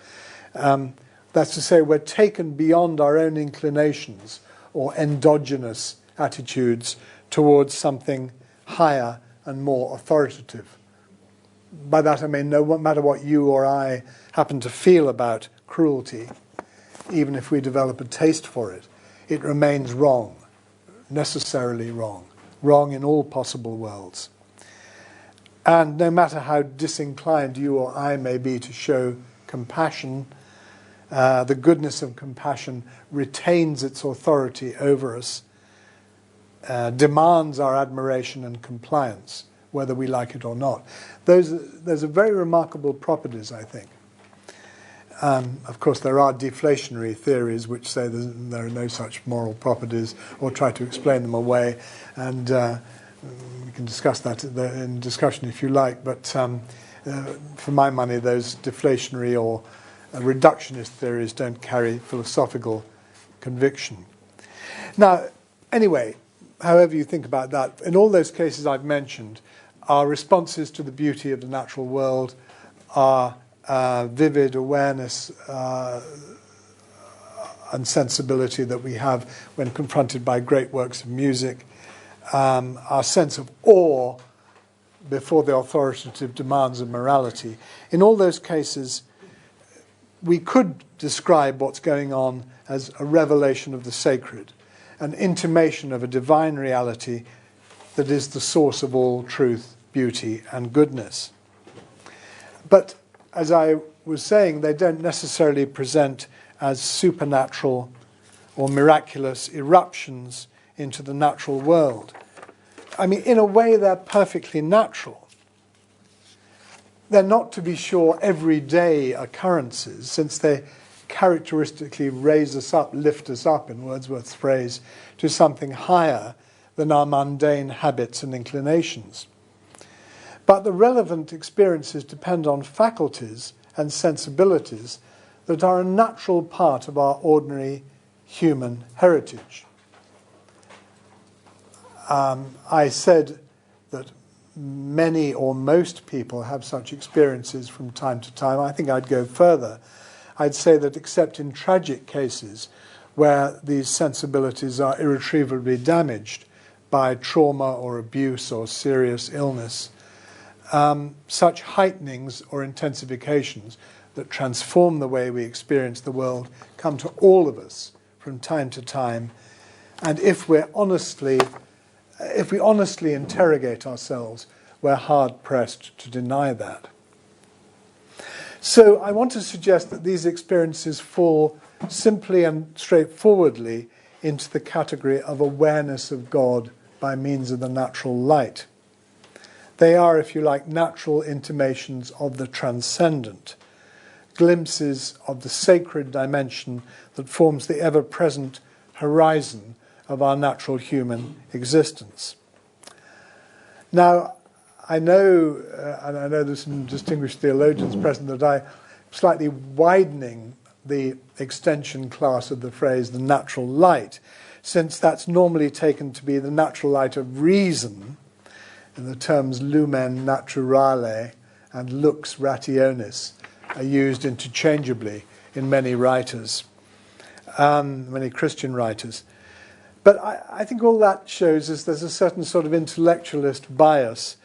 That's to say, we're taken beyond our own inclinations or endogenous attitudes towards something higher and more authoritative. By that I mean, no matter what you or I happen to feel about cruelty, even if we develop a taste for it, it remains wrong, necessarily wrong in all possible worlds. And no matter how disinclined you or I may be to show compassion, the goodness of compassion retains its authority over us, demands our admiration and compliance, whether we like it or not. Those are very remarkable properties, I think. Of course, there are deflationary theories which say there are no such moral properties or try to explain them away, and we can discuss that in discussion if you like, but for my money, those deflationary or reductionist theories don't carry philosophical conviction. Now, anyway, however you think about that, in all those cases I've mentioned, our responses to the beauty of the natural world, our vivid awareness and sensibility that we have when confronted by great works of music, our sense of awe before the authoritative demands of morality. In all those cases, we could describe what's going on as a revelation of the sacred, an intimation of a divine reality that is the source of all truth, beauty, and goodness. But as I was saying, they don't necessarily present as supernatural or miraculous eruptions into the natural world. I mean, in a way, they're perfectly natural. They're not, to be sure, everyday occurrences, since they characteristically raise us up, lift us up, in Wordsworth's phrase, to something higher than our mundane habits and inclinations. But the relevant experiences depend on faculties and sensibilities that are a natural part of our ordinary human heritage. I said that many or most people have such experiences from time to time. I think I'd go further. I'd say that except in tragic cases where these sensibilities are irretrievably damaged by trauma or abuse or serious illness, such heightenings or intensifications that transform the way we experience the world come to all of us from time to time. And if we honestly interrogate ourselves, we're hard-pressed to deny that. So I want to suggest that these experiences fall simply and straightforwardly into the category of awareness of God by means of the natural light. They are, if you like, natural intimations of the transcendent, glimpses of the sacred dimension that forms the ever-present horizon of our natural human existence. Now, I know, and I know there's some distinguished theologians present, that I'm slightly widening the extension class of the phrase the natural light, since that's normally taken to be the natural light of reason, and the terms lumen naturale and lux rationis are used interchangeably in many writers, many Christian writers. But I think all that shows is there's a certain sort of intellectualist bias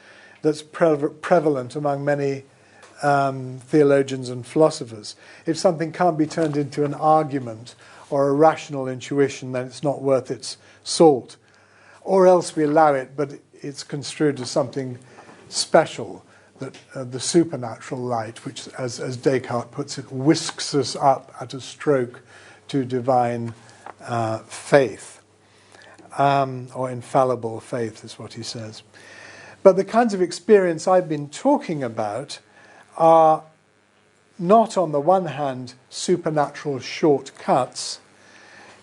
that's prevalent among many theologians and philosophers. If something can't be turned into an argument or a rational intuition, then it's not worth its salt. Or else we allow it, but it's construed as something special, that the supernatural light, which, as Descartes puts it, whisks us up at a stroke to divine faith, or infallible faith is what he says. But the kinds of experience I've been talking about are not, on the one hand, supernatural shortcuts,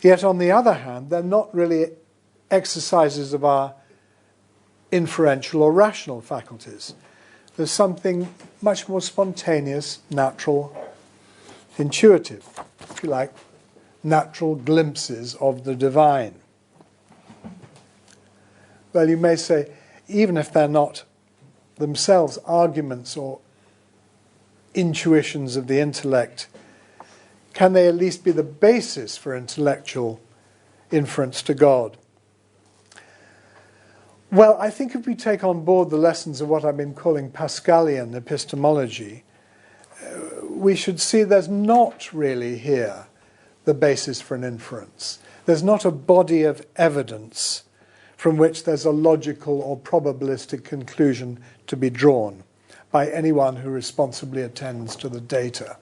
yet on the other hand, they're not really exercises of our inferential or rational faculties. There's something much more spontaneous, natural, intuitive, if you like, natural glimpses of the divine. Well, you may say, even if they're not themselves arguments or intuitions of the intellect, can they at least be the basis for intellectual inference to God? Well, I think if we take on board the lessons of what I've been calling Pascalian epistemology, we should see there's not really here the basis for an inference. There's not a body of evidence from which there's a logical or probabilistic conclusion to be drawn by anyone who responsibly attends to the data.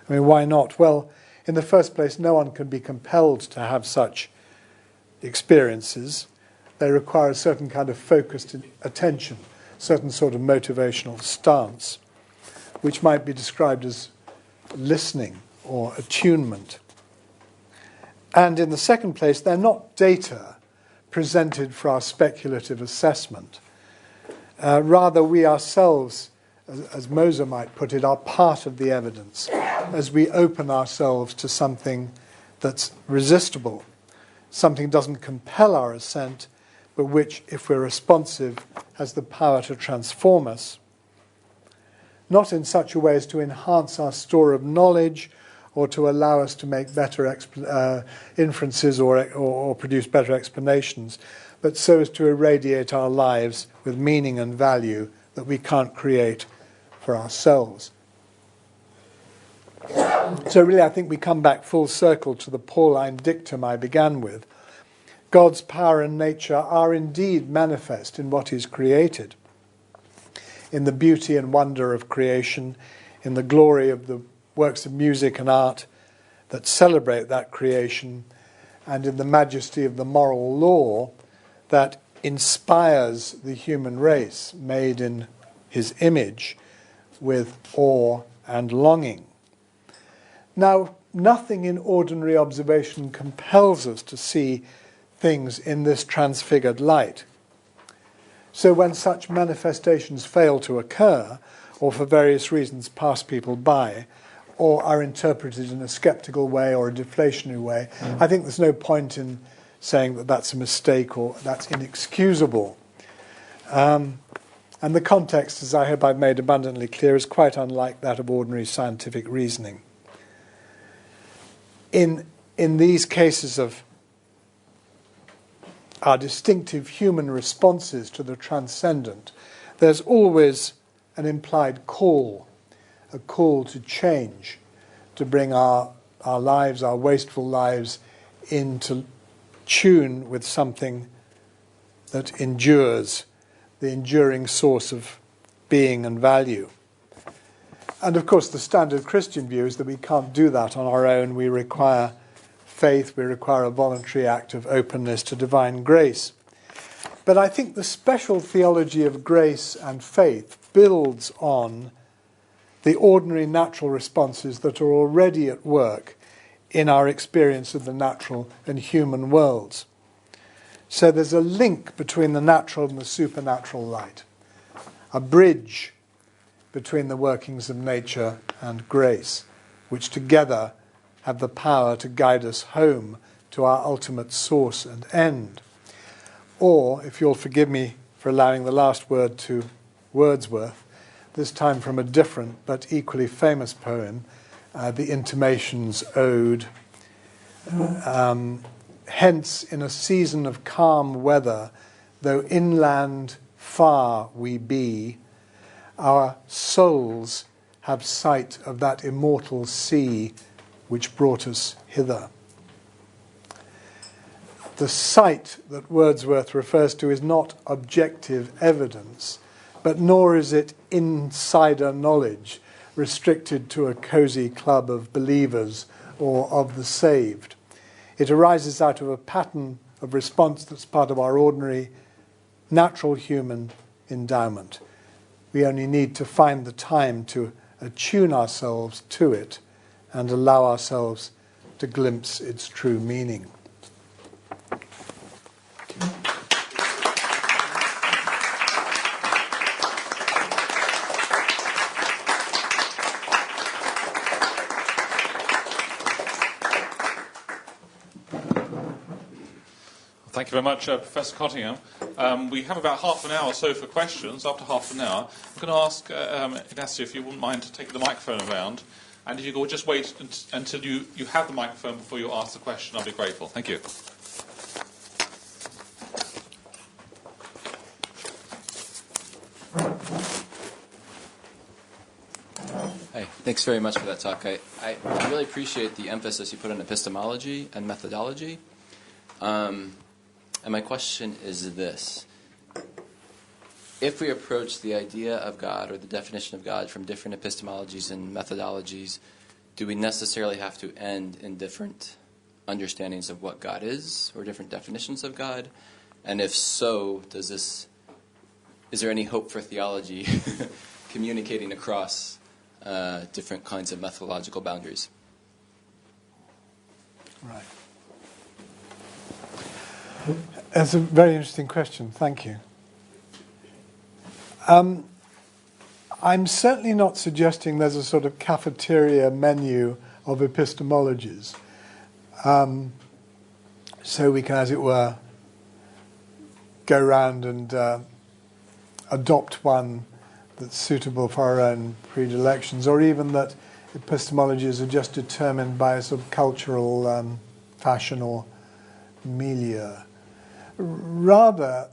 I mean, why not? Well, in the first place, no one can be compelled to have such experiences. They require a certain kind of focused attention, certain sort of motivational stance, which might be described as listening or attunement. And in the second place, they're not data presented for our speculative assessment. Rather, we ourselves, as Moser might put it, are part of the evidence as we open ourselves to something that's resistible, something doesn't compel our assent, but which, if we're responsive, has the power to transform us, not in such a way as to enhance our store of knowledge or to allow us to make better inferences or produce better explanations, but so as to irradiate our lives with meaning and value that we can't create for ourselves. So really, I think we come back full circle to the Pauline dictum I began with. God's power and nature are indeed manifest in what is created, in the beauty and wonder of creation, in the glory of the works of music and art that celebrate that creation, and in the majesty of the moral law that inspires the human race, made in his image, with awe and longing. Now, nothing in ordinary observation compels us to see things in this transfigured light. So when such manifestations fail to occur, or for various reasons pass people by, or are interpreted in a sceptical way or a deflationary way, I think there's no point in saying that that's a mistake or that's inexcusable. And the context, as I hope I've made abundantly clear, is quite unlike that of ordinary scientific reasoning. In these cases of our distinctive human responses to the transcendent, there's always an implied call, a call to change, to bring our lives, our wasteful lives, into tune with something that endures, the enduring source of being and value. And of course, the standard Christian view is that we can't do that on our own. We require faith, we require a voluntary act of openness to divine grace. But I think the special theology of grace and faith builds on the ordinary natural responses that are already at work in our experience of the natural and human worlds. So there's a link between the natural and the supernatural light, a bridge between the workings of nature and grace, which together have the power to guide us home to our ultimate source and end. Or, if you'll forgive me for allowing the last word to Wordsworth, this time from a different but equally famous poem, the Intimations Ode. Hence, in a season of calm weather, though inland far we be, our souls have sight of that immortal sea which brought us hither. the sight that Wordsworth refers to is not objective evidence, but nor is it insider knowledge restricted to a cosy club of believers or of the saved. It arises out of a pattern of response that's part of our ordinary natural human endowment. We only need to find the time to attune ourselves to it and allow ourselves to glimpse its true meaning. Thank you very much, Professor Cottingham. We have about half an hour or so for questions. After half an hour, I'm going to ask Ignacio if you wouldn't mind taking the microphone around. And if you could just wait until you have the microphone before you ask the question, I'll be grateful. Thank you. Hey, thanks very much for that talk. I really appreciate the emphasis you put on epistemology and methodology. And my question is this. If we approach the idea of God or the definition of God from different epistemologies and methodologies, do we necessarily have to end in different understandings of what God is or different definitions of God? And if so, is there any hope for theology communicating across different kinds of methodological boundaries? Right. That's a very interesting question. Thank you. I'm certainly not suggesting there's a sort of cafeteria menu of epistemologies. So we can, as it were, go round and adopt one that's suitable for our own predilections, or even that epistemologies are just determined by a sort of cultural fashion or milieu. Rather,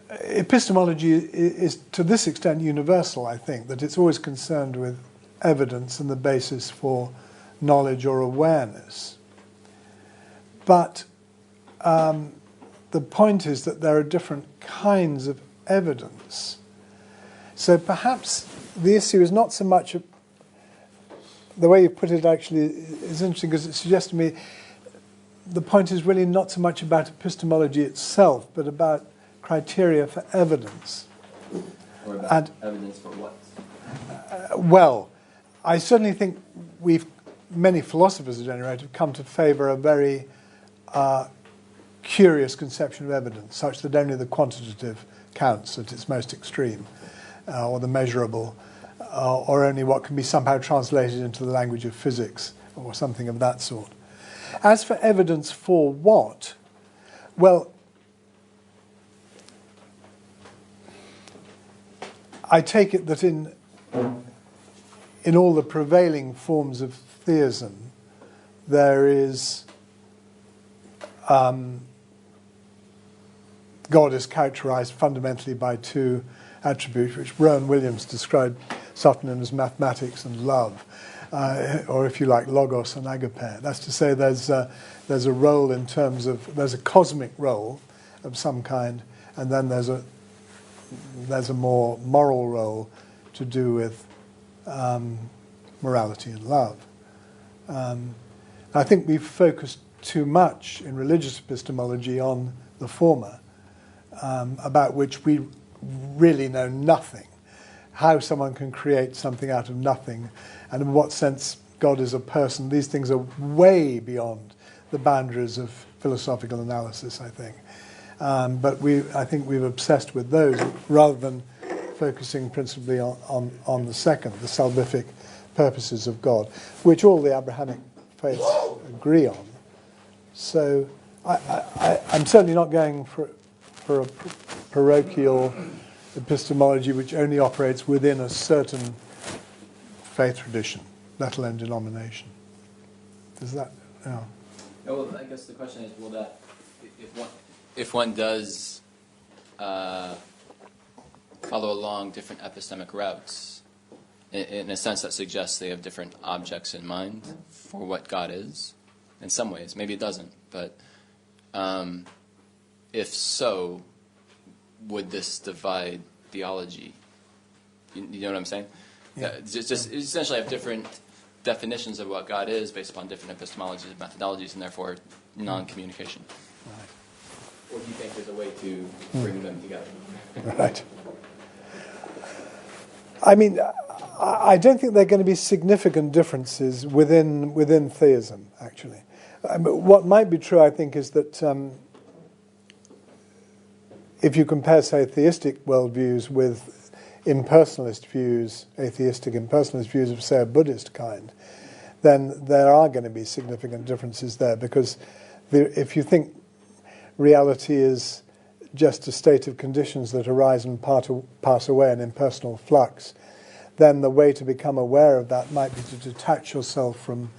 epistemology is to this extent universal, I think, that it's always concerned with evidence and the basis for knowledge or awareness. But the point is that there are different kinds of evidence. So perhaps the issue is not so much the way you put it actually is interesting, because it suggests to me the point is really not so much about epistemology itself, but about criteria for evidence. Or about evidence for what? Well, I certainly think many philosophers at any rate have come to favour a very curious conception of evidence, such that only the quantitative counts at its most extreme, or the measurable, or only what can be somehow translated into the language of physics, or something of that sort. As for evidence for what, well, I take it that in all the prevailing forms of theism, there is God is characterized fundamentally by two attributes, which Rowan Williams described subtly as mathematics and love, or if you like, logos and agape. That's to say, there's a role in terms of there's a cosmic role of some kind, and then there's a more moral role to do with morality and love. I think we've focused too much in religious epistemology on the former, about which we really know nothing. How someone can create something out of nothing, and in what sense God is a person. These things are way beyond the boundaries of philosophical analysis, I think. But I think we've obsessed with those rather than focusing principally on the second, the salvific purposes of God, which all the Abrahamic faiths agree on. So I'm certainly not going for a parochial epistemology which only operates within a certain faith tradition, let alone denomination. Does that? No. Well, I guess the question is, will that, if one does follow along different epistemic routes, in a sense that suggests they have different objects in mind for what God is, in some ways. Maybe it doesn't, but if so, would this divide theology? You know what I'm saying? Yeah. Just essentially have different definitions of what God is based upon different epistemologies and methodologies, and therefore non-communication. Right. Or do you think there's a way to bring them together? Right. I mean, I don't think there are going to be significant differences within theism, actually. What might be true, I think, is that if you compare, say, theistic worldviews with impersonalist views, atheistic impersonalist views of, say, a Buddhist kind, then there are going to be significant differences there, because if you think reality is just a state of conditions that arise and pass away in impersonal flux, then the way to become aware of that might be to detach yourself from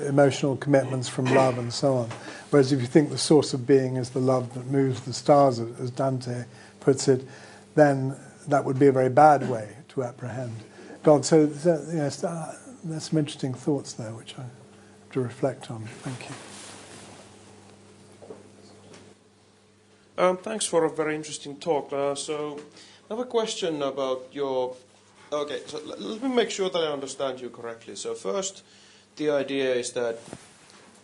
emotional commitments, from love and so on. Whereas if you think the source of being is the love that moves the stars, as Dante puts it, then that would be a very bad way to apprehend God. So yes, there's some interesting thoughts there which I have to reflect on. Thank you. Thanks for a very interesting talk. So I have a question about your... Okay, so let me make sure that I understand you correctly. So first, the idea is that,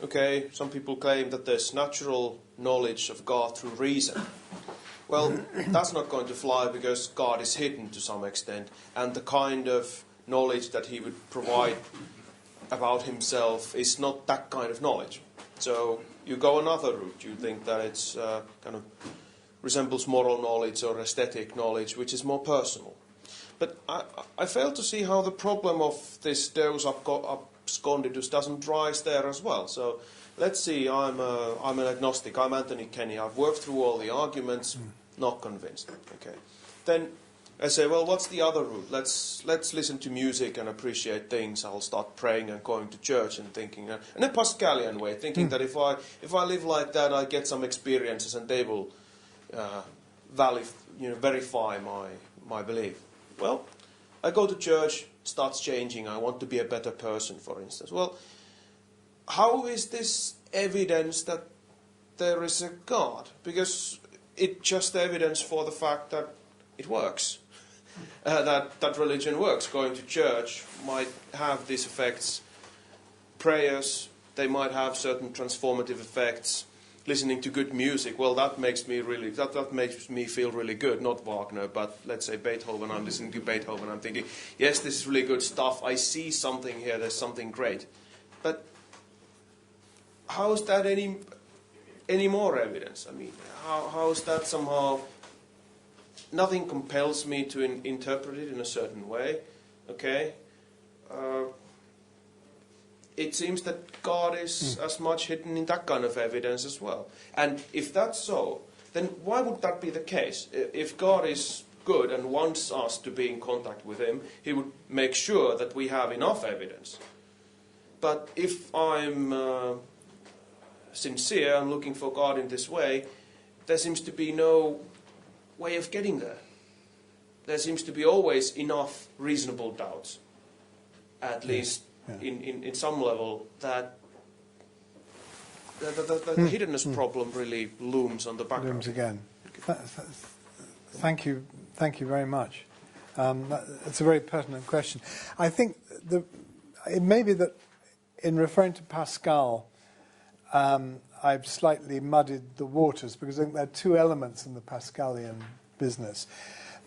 okay, some people claim that there's natural knowledge of God through reason. Well, that's not going to fly because God is hidden to some extent, and the kind of knowledge that he would provide about himself is not that kind of knowledge. So you go another route. You think that it's kind of resembles moral knowledge or aesthetic knowledge, which is more personal. But I fail to see how the problem of this Deus absconditus doesn't rise there as well. So let's see, I'm an agnostic, I'm Anthony Kenny, I've worked through all the arguments, not convinced. Okay. Then I say, well, what's the other route? Let's listen to music and appreciate things. I'll start praying and going to church and thinking, in a Pascalian way, thinking that if I live like that, I get some experiences and they will verify my belief. Well, I go to church, starts changing, I want to be a better person, for instance. Well, how is this evidence that there is a God? Because it's just evidence for the fact that it works. That religion works. Going to church might have these effects. Prayers, they might have certain transformative effects. Listening to good music, well, that makes me feel really good. Not Wagner, but let's say Beethoven. I'm listening to Beethoven. I'm thinking, yes, this is really good stuff. I see something here. There's something great. But how is that any more evidence? I mean, how is that somehow? Nothing compels me to interpret it in a certain way. Okay. It seems that God is as much hidden in that kind of evidence as well. And if that's so, then why would that be the case? If God is good and wants us to be in contact with him, he would make sure that we have enough evidence. But if I'm sincere and looking for God in this way, there seems to be no way of getting there. There seems to be always enough reasonable doubts, at least in some level, that the hiddenness problem really looms on the background. Looms again. Thank you very much. It's a very pertinent question. I think it may be that in referring to Pascal, I've slightly muddied the waters, because I think there are two elements in the Pascalian business.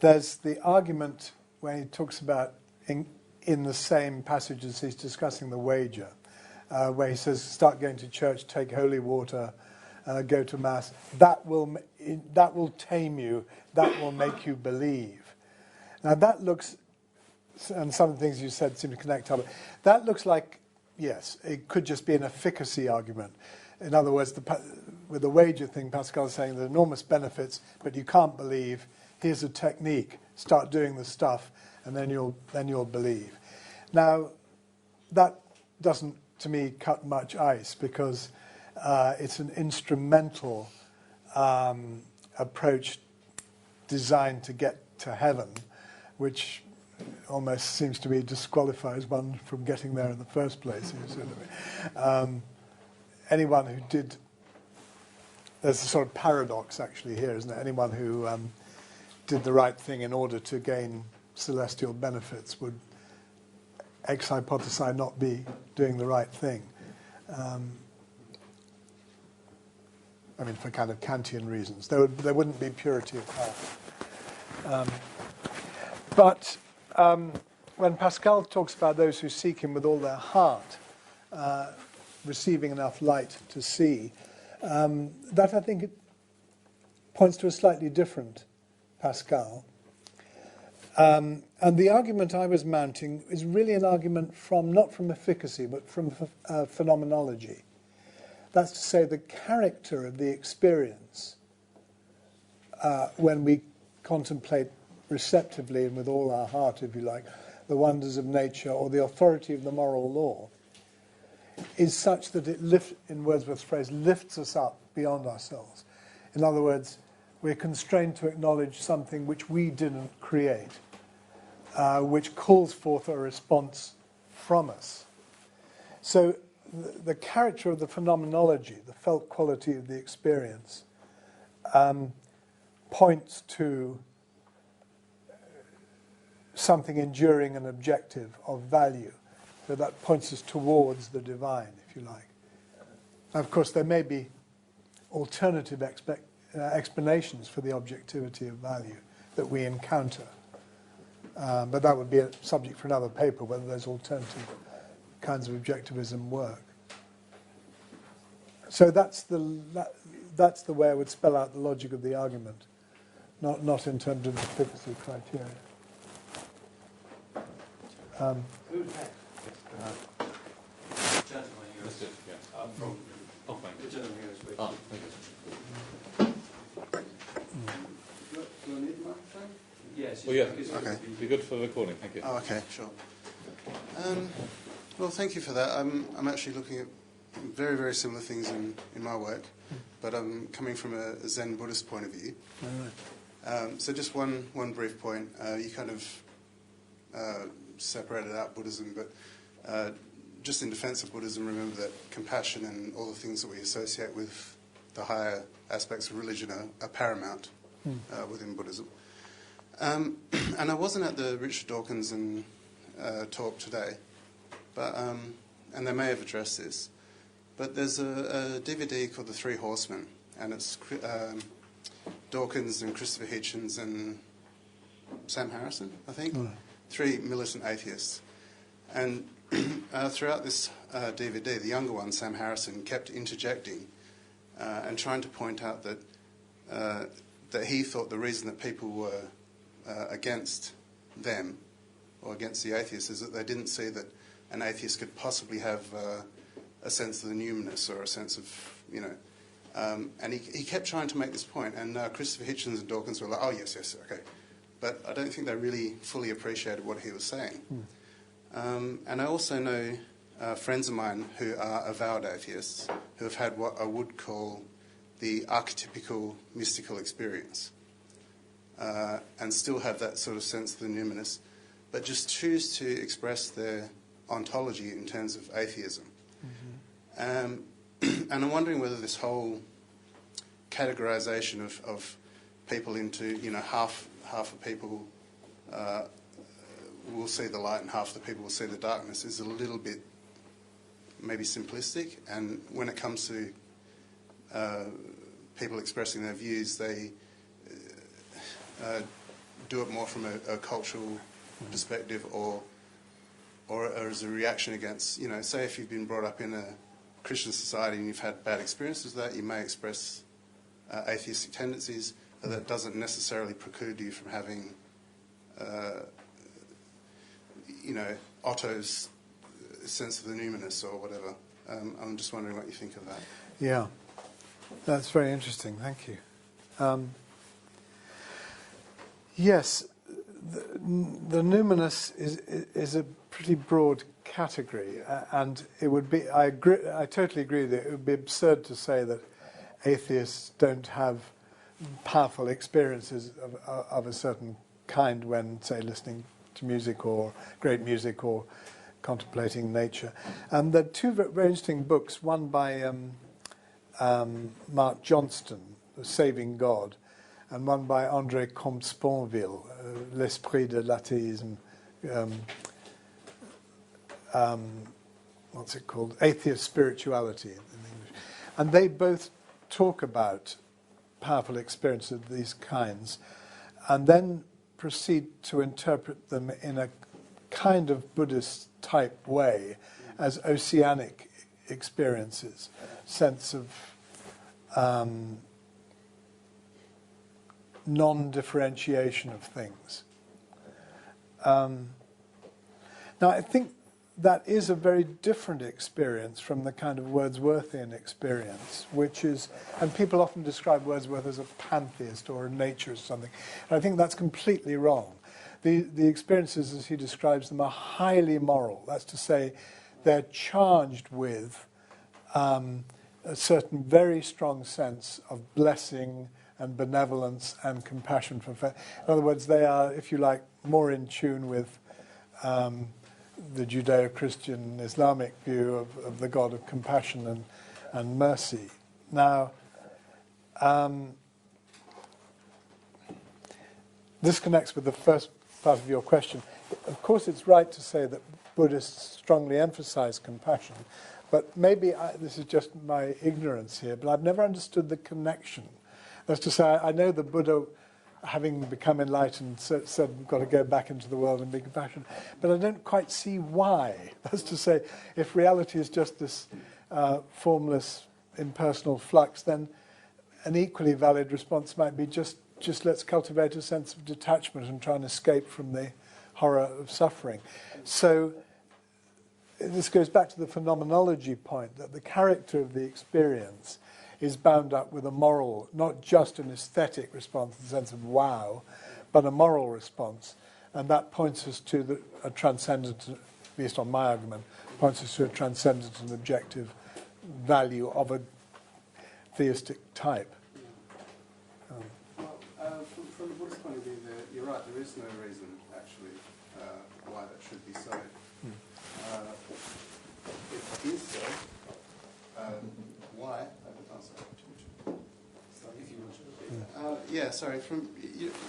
There's the argument when he talks about in the same passages he's discussing the wager, where he says, start going to church, take holy water, go to Mass. That will tame you, that will make you believe. Now that looks, and some of the things you said seem to connect up, that looks like, yes, it could just be an efficacy argument. In other words, with the wager thing, Pascal is saying there are enormous benefits, but you can't believe. Here's a technique. Start doing the stuff, and then you'll believe. Now, that doesn't, to me, cut much ice, because it's an instrumental approach designed to get to heaven, which almost seems to be disqualifies one from getting there in the first place. anyone who did, there's a sort of paradox actually here, isn't there? Anyone who did the right thing in order to gain celestial benefits would ex hypothesi not be doing the right thing. I mean, for kind of Kantian reasons. There wouldn't be purity of heart. But when Pascal talks about those who seek him with all their heart, receiving enough light to see, that I think it points to a slightly different Pascal. And the argument I was mounting is really an argument not from efficacy, but from phenomenology. That's to say, the character of the experience when we contemplate receptively and with all our heart, if you like, the wonders of nature or the authority of the moral law, is such that it in Wordsworth's phrase, lifts us up beyond ourselves. In other words, we're constrained to acknowledge something which we didn't create, which calls forth a response from us. So the character of the phenomenology, the felt quality of the experience, points to something enduring and objective of value. So that points us towards the divine, if you like. Now, of course, there may be alternative explanations for the objectivity of value that we encounter. But that would be a subject for another paper, whether those alternative kinds of objectivism work. So that's the way I would spell out the logic of the argument, not in terms of efficacy criteria. Yes. Well, yeah. Okay. Be good for the recording. Thank you. Oh, okay, sure. Well, thank you for that. I'm actually looking at very, very similar things in my work, but I'm coming from a Zen Buddhist point of view. So just one brief point. You kind of separated out Buddhism, but just in defense of Buddhism, remember that compassion and all the things that we associate with the higher aspects of religion are paramount within Buddhism. And I wasn't at the Richard Dawkins talk today, but and they may have addressed this, but there's a DVD called The Three Horsemen, and it's Dawkins and Christopher Hitchens and Sam Harrison, I think, three militant atheists. And throughout this DVD, the younger one, Sam Harrison, kept interjecting and trying to point out that he thought the reason that people were against them or against the atheists is that they didn't see that an atheist could possibly have a sense of the numinous or a sense of, and he kept trying to make this point, and Christopher Hitchens and Dawkins were like, oh, yes, okay. But I don't think they really fully appreciated what he was saying. And I also know friends of mine who are avowed atheists who have had what I would call the archetypical mystical experience and still have that sort of sense of the numinous, but just choose to express their ontology in terms of atheism. And I'm wondering whether this whole categorization of people into, half of people will see the light and half of the people will see the darkness is a little bit maybe simplistic. And when it comes to people expressing their views, they do it more from a cultural perspective or as a reaction against, say if you've been brought up in a Christian society and you've had bad experiences with that, you may express atheistic tendencies, but that doesn't necessarily preclude you from having, Otto's sense of the numinous or whatever. I'm just wondering what you think of that. Yeah, that's very interesting. Thank you. Yes, the numinous is a pretty broad category, and it would be. I totally agree that it would be absurd to say that atheists don't have powerful experiences of a certain kind when, say, listening to music or great music or contemplating nature. And there are two very interesting books, one by Mark Johnston, Saving God, and one by André Comte-Sponville, L'Esprit de l'Athéisme, what's it called? Atheist Spirituality in English. And they both talk about powerful experiences of these kinds and then proceed to interpret them in a kind of Buddhist type way as oceanic experiences, sense of non-differentiation of things. Now, I think that is a very different experience from the kind of Wordsworthian experience, which is, and people often describe Wordsworth as a pantheist or a naturist or something, and I think that's completely wrong. The experiences, as he describes them, are highly moral. That's to say, they're charged with a certain very strong sense of blessing and benevolence and compassion for faith. In other words, they are, if you like, more in tune with the Judeo-Christian Islamic view of the God of compassion and mercy. Now, this connects with the first part of your question. Of course, it's right to say that Buddhists strongly emphasize compassion, but maybe this is just my ignorance here, but I've never understood the connection. That's to say, I know the Buddha, having become enlightened, said we've got to go back into the world and be compassionate, but I don't quite see why. That's to say, if reality is just this formless, impersonal flux, then an equally valid response might be just let's cultivate a sense of detachment and try and escape from the horror of suffering. So this goes back to the phenomenology point, that the character of the experience is bound up with a moral, not just an aesthetic response in the sense of wow, but a moral response. And that points us to a transcendent, based on my argument, points us to a transcendent and objective value of a theistic type. From the Buddhist point of view, you're right, there is no reason, actually, why that should be so. It is so. Why? Yeah, sorry.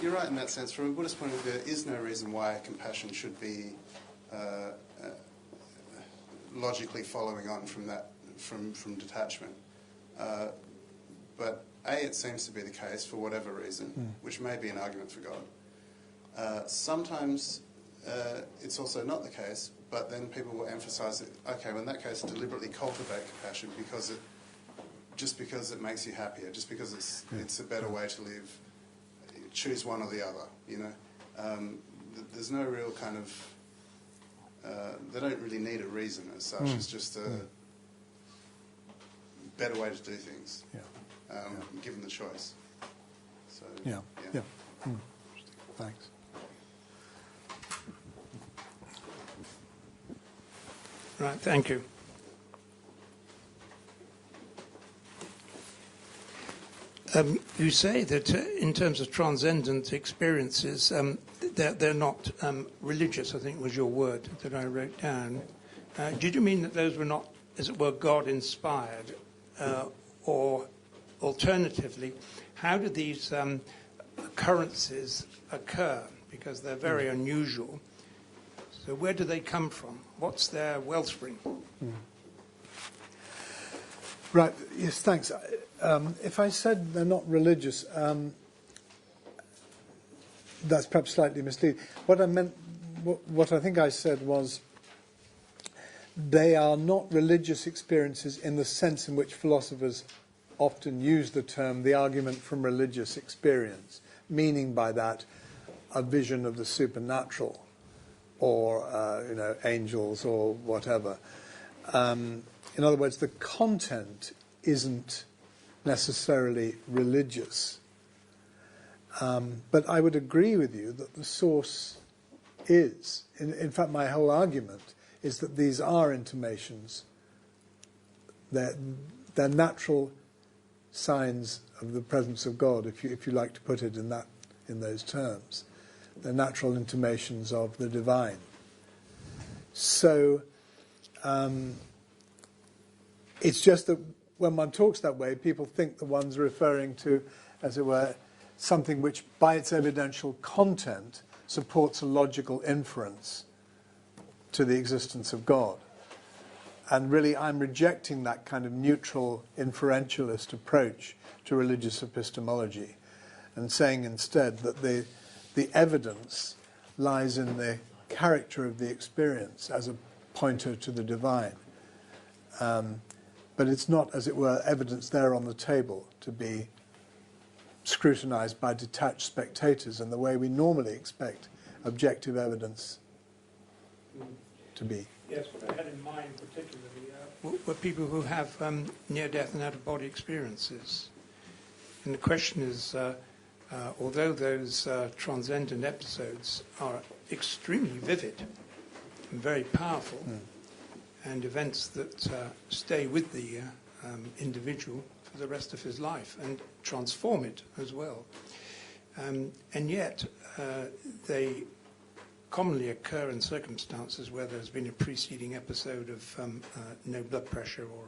You're right in that sense. From a Buddhist point of view, there is no reason why compassion should be logically following on from that, from detachment. But it seems to be the case for whatever reason, which may be an argument for God. Sometimes it's also not the case, but then people will emphasise it. Okay, well in that case, deliberately cultivate compassion because it makes you happier, just because it's a better way to live. Choose one or the other, you know. There's no real kind of... they don't really need a reason as such. It's just a better way to do things, given the choice. So, yeah. Thanks. Right, thank you. You say that in terms of transcendent experiences, they're not religious, I think was your word that I wrote down. Did you mean that those were not, as it were, God-inspired? Or alternatively, how do these occurrences occur? Because they're very unusual. So where do they come from? What's their wellspring? Right, yes, thanks. If I said they're not religious, that's perhaps slightly misleading. What I meant, what I think I said was, they are not religious experiences in the sense in which philosophers often use the term, the argument from religious experience, meaning by that a vision of the supernatural, or angels or whatever. In other words, the content isn't necessarily religious. But I would agree with you that the source is. In fact, my whole argument is that these are intimations. They're natural signs of the presence of God, if you like to put it in those terms. They're natural intimations of the divine. So it's just that when one talks that way, people think the one's referring to, as it were, something which, by its evidential content, supports a logical inference to the existence of God. And really, I'm rejecting that kind of neutral, inferentialist approach to religious epistemology, and saying instead that the evidence lies in the character of the experience as a pointer to the divine. But it's not, as it were, evidence there on the table to be scrutinized by detached spectators in the way we normally expect objective evidence to be. Yes, what I had in mind particularly were people who have near-death and out-of-body experiences. And the question is, although those transcendent episodes are extremely vivid and very powerful, and events that stay with the individual for the rest of his life and transform it as well. And yet, they commonly occur in circumstances where there's been a preceding episode of no blood pressure or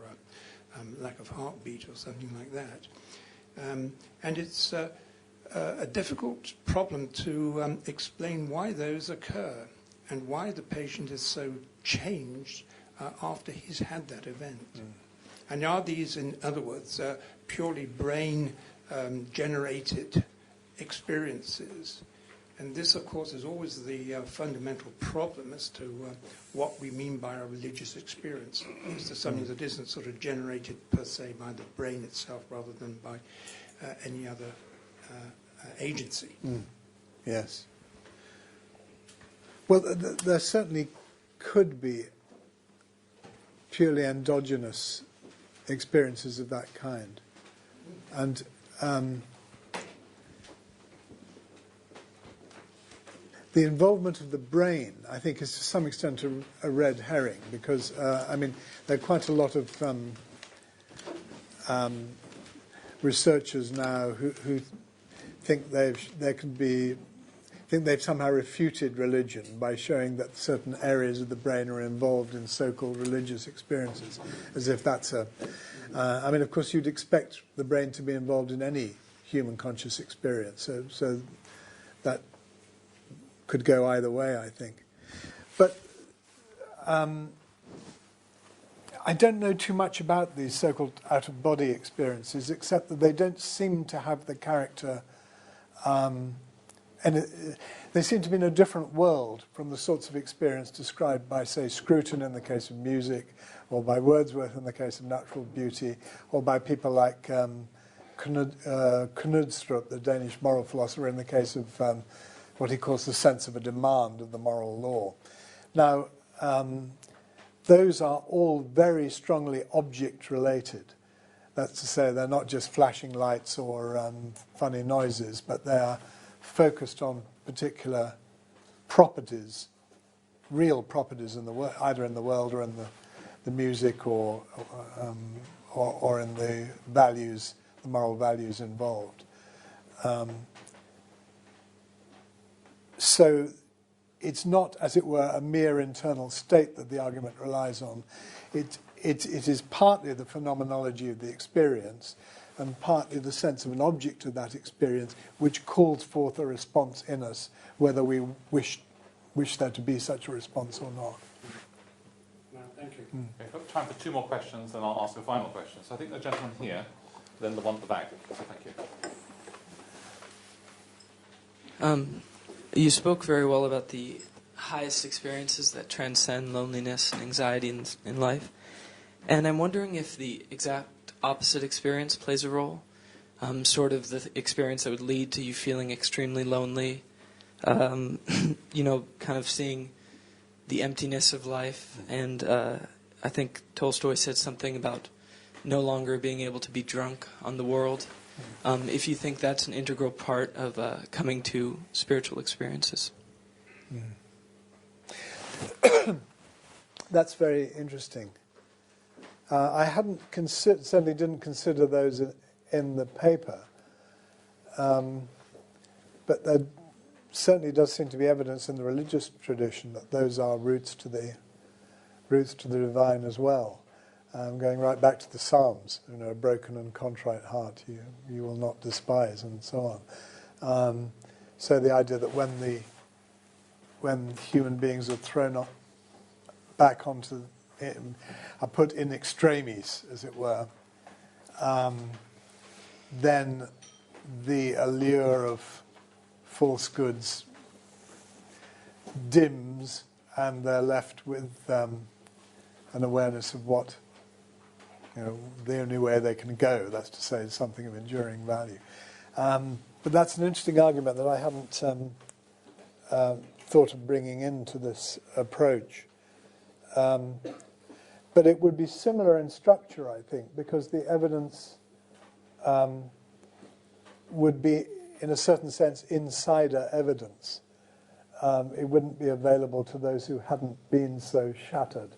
lack of heartbeat or something like that. And it's a difficult problem to explain why those occur and why the patient is so changed after he's had that event. And are these, in other words, purely brain-generated experiences? And this, of course, is always the fundamental problem as to what we mean by a religious experience. Is there something that isn't sort of generated per se by the brain itself rather than by any other agency? Yes. Well, there certainly could be purely endogenous experiences of that kind. And the involvement of the brain, I think, is to some extent a red herring, because, I mean, there are quite a lot of researchers now who think they've somehow refuted religion by showing that certain areas of the brain are involved in so-called religious experiences, as if that's I mean, of course, you'd expect the brain to be involved in any human conscious experience, so that could go either way, I think. But I don't know too much about these so-called out-of-body experiences, except that they don't seem to have the character... they seem to be in a different world from the sorts of experience described by, say, Scruton in the case of music, or by Wordsworth in the case of natural beauty, or by people like Knudstrup, the Danish moral philosopher, in the case of what he calls the sense of a demand of the moral law. Now, those are all very strongly object-related. That's to say, they're not just flashing lights or funny noises, but they are focused on particular properties, real properties in the world, either in the world or in the music or in the values, the moral values involved. So it's not, as it were, a mere internal state that the argument relies on. It is partly the phenomenology of the experience, and partly the sense of an object of that experience which calls forth a response in us, whether we wish there to be such a response or not. No, thank you. Okay, we've got time for two more questions, then I'll ask a final question. So I think the gentleman here, then the one at the back. So thank you. You spoke very well about the highest experiences that transcend loneliness and anxiety in life. And I'm wondering if the exact opposite experience plays a role, sort of the experience that would lead to you feeling extremely lonely, kind of seeing the emptiness of life. And I think Tolstoy said something about no longer being able to be drunk on the world. If you think that's an integral part of coming to spiritual experiences. That's very interesting. I certainly didn't consider those in the paper, but there certainly does seem to be evidence in the religious tradition that those are routes to the roots to the divine as well. Going right back to the Psalms, a broken and contrite heart you will not despise, and so on. So the idea that when human beings are thrown back onto, are put in extremis, as it were, then the allure of false goods dims, and they're left with an awareness of what, the only way they can go, that's to say, something of enduring value. But that's an interesting argument that I haven't thought of bringing into this approach. But it would be similar in structure, I think, because the evidence would be, in a certain sense, insider evidence. It wouldn't be available to those who hadn't been so shattered.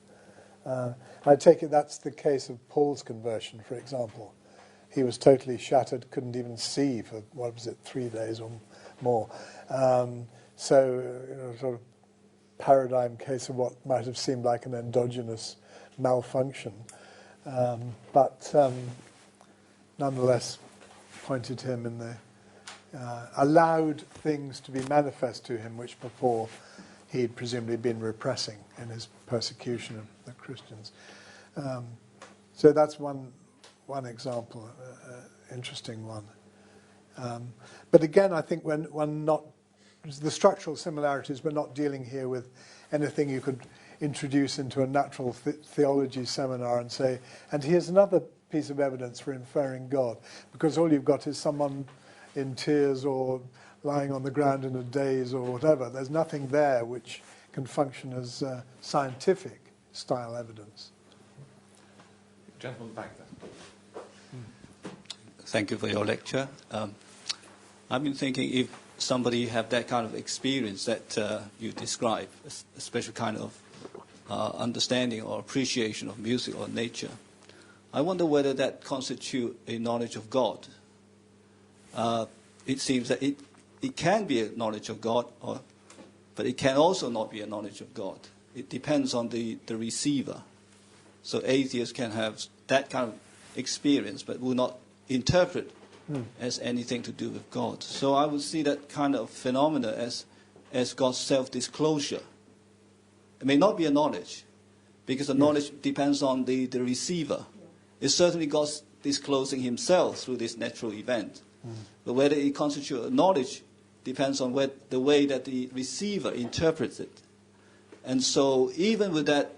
I take it that's the case of Paul's conversion, for example. He was totally shattered, couldn't even see for, 3 days or more. Sort of paradigm case of what might have seemed like an endogenous malfunction. But nonetheless pointed him in the... allowed things to be manifest to him which before he'd presumably been repressing in his persecution of the Christians. So that's one example, interesting one. But again, I think the structural similarities, we're not dealing here with anything you could introduce into a natural theology seminar and say, and here's another piece of evidence for inferring God, because all you've got is someone in tears or lying on the ground in a daze or whatever. There's nothing there which can function as scientific style evidence. Gentleman back there. Thank you for your lecture. I've been thinking if somebody have that kind of experience that you describe, a special kind of understanding or appreciation of music or nature, I wonder whether that constitutes a knowledge of God. It seems that it can be a knowledge of God, but it can also not be a knowledge of God. It depends on the receiver. So atheists can have that kind of experience, but will not interpret as anything to do with God. So I would see that kind of phenomena as God's self-disclosure. It may not be a knowledge, because the knowledge depends on the receiver. It's certainly God's disclosing himself through this natural event. But whether it constitutes a knowledge depends on the way that the receiver interprets it. And so even with that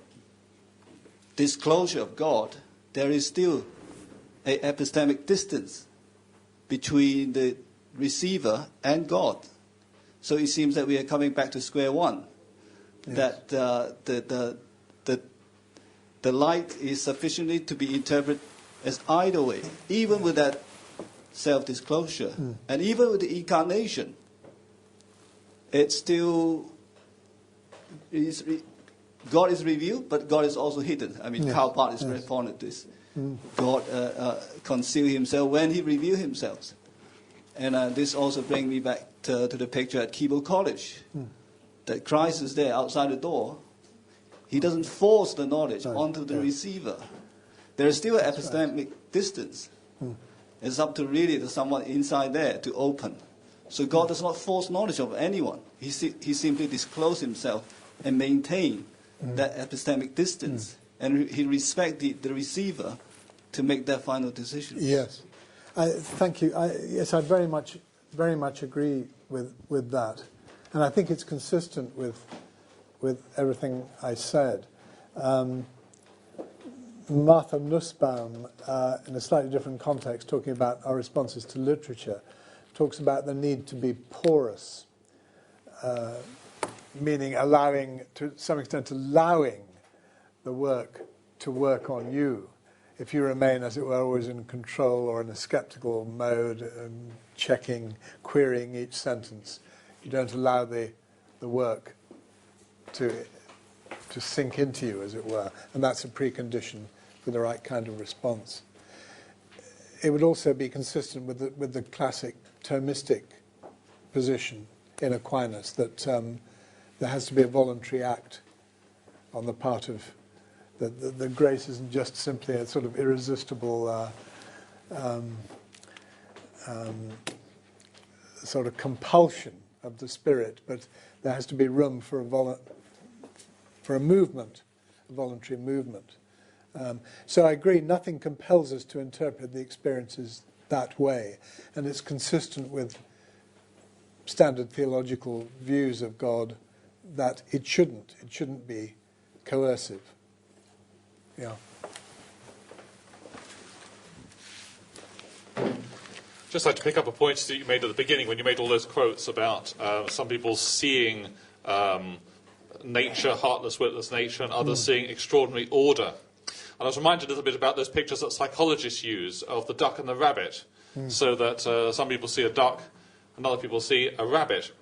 disclosure of God, there is still an epistemic distance between the receiver and God. So it seems that we are coming back to square one. Yes. That the light is sufficiently to be interpreted as either way, even with that self-disclosure. And even with the incarnation, it still is... God is revealed, but God is also hidden. I mean, Karl Barth is very fond of this. God concealed himself when he revealed himself. And this also brings me back to the picture at Keble College. That Christ is there outside the door. He doesn't force the knowledge onto the receiver. There is still an epistemic distance. It's up to really someone inside there to open. So God does not force knowledge of anyone. He simply discloses himself and maintain that epistemic distance. And he respects the receiver to make their final decision. Yes. Thank you. Yes, I very much agree with that. And I think it's consistent with everything I said. Martha Nussbaum, in a slightly different context, talking about our responses to literature, talks about the need to be porous, meaning allowing, to some extent, allowing the work to work on you. If you remain, as it were, always in control or in a skeptical mode, checking, querying each sentence, you don't allow the work to sink into you, as it were, and that's a precondition for the right kind of response. It would also be consistent with the classic Thomistic position in Aquinas that there has to be a voluntary act on the part of that grace isn't just simply a sort of irresistible sort of compulsion of the spirit, but there has to be room for a movement, a voluntary movement. So I agree, nothing compels us to interpret the experiences that way, and it's consistent with standard theological views of God that it shouldn't be coercive. Yeah. Just like to pick up a point that you made at the beginning when you made all those quotes about some people seeing nature, heartless, witless nature, and others seeing extraordinary order. And I was reminded a little bit about those pictures that psychologists use of the duck and the rabbit, so that some people see a duck and other people see a rabbit.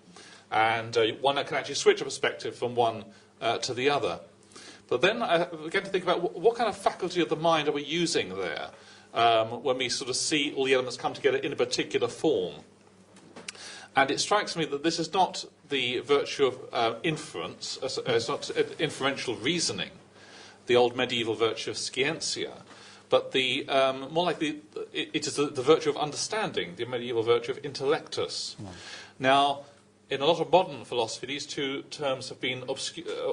And one can actually switch a perspective from one to the other. But then I began to think about what kind of faculty of the mind are we using there when we sort of see all the elements come together in a particular form. And it strikes me that this is not the virtue of inference, it's not inferential reasoning, the old medieval virtue of scientia, but the more likely it is the virtue of understanding, the medieval virtue of intellectus. Now, in a lot of modern philosophy, these two terms have been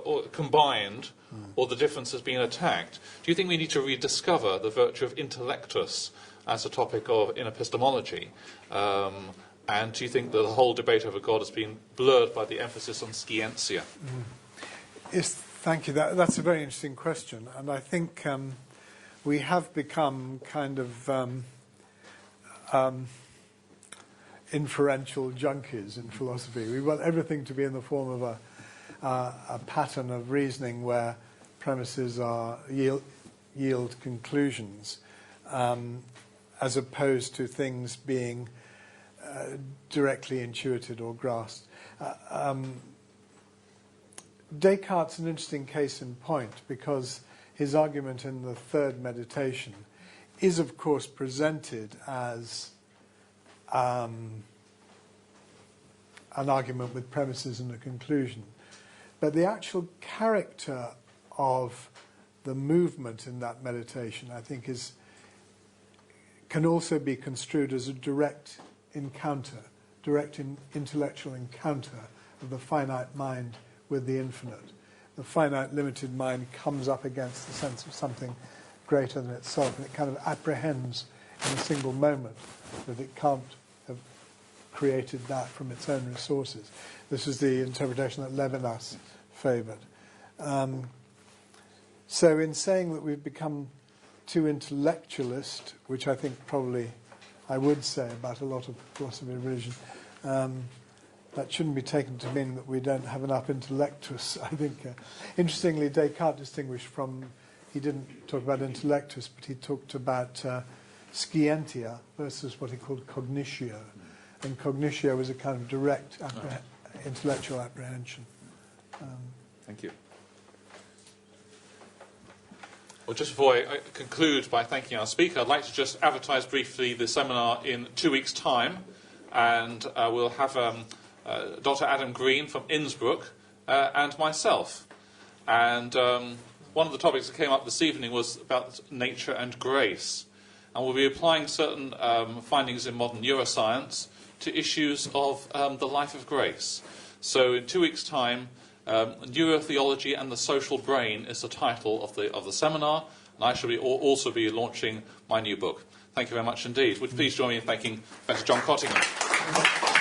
or combined, or the difference has been attacked. Do you think we need to rediscover the virtue of intellectus as a topic in epistemology? And do you think that the whole debate over God has been blurred by the emphasis on scientia? Yes, thank you. That's a very interesting question, and I think we have become kind of inferential junkies in philosophy. We want everything to be in the form of a pattern of reasoning where premises are yield conclusions, as opposed to things being directly intuited or grasped. Descartes is an interesting case in point, because his argument in the third meditation is, of course, presented as an argument with premises and a conclusion. But the actual character of the movement in that meditation, I think, can also be construed as a direct encounter, intellectual encounter of the finite mind with the infinite. The finite, limited mind comes up against the sense of something greater than itself, and it kind of apprehends in a single moment that it can't have created that from its own resources. This is the interpretation that Levinas favoured. So in saying that we've become too intellectualist, which I think probably I would say about a lot of philosophy and religion, that shouldn't be taken to mean that we don't have enough intellectus. I think, interestingly, Descartes distinguished from, he didn't talk about intellectus, but he talked about scientia versus what he called cognitio. And cognitio was a kind of direct intellectual apprehension. Thank you. Well, just before I conclude by thanking our speaker, I'd like to just advertise briefly the seminar in 2 weeks' time, and we'll have Dr. Adam Green from Innsbruck and myself. And one of the topics that came up this evening was about nature and grace, and we'll be applying certain findings in modern neuroscience to issues of the life of grace. So in 2 weeks' time, Neurotheology and the Social Brain is the title of the seminar, and I shall also be launching my new book. Thank you very much indeed. Would you please join me in thanking Professor John Cottingham.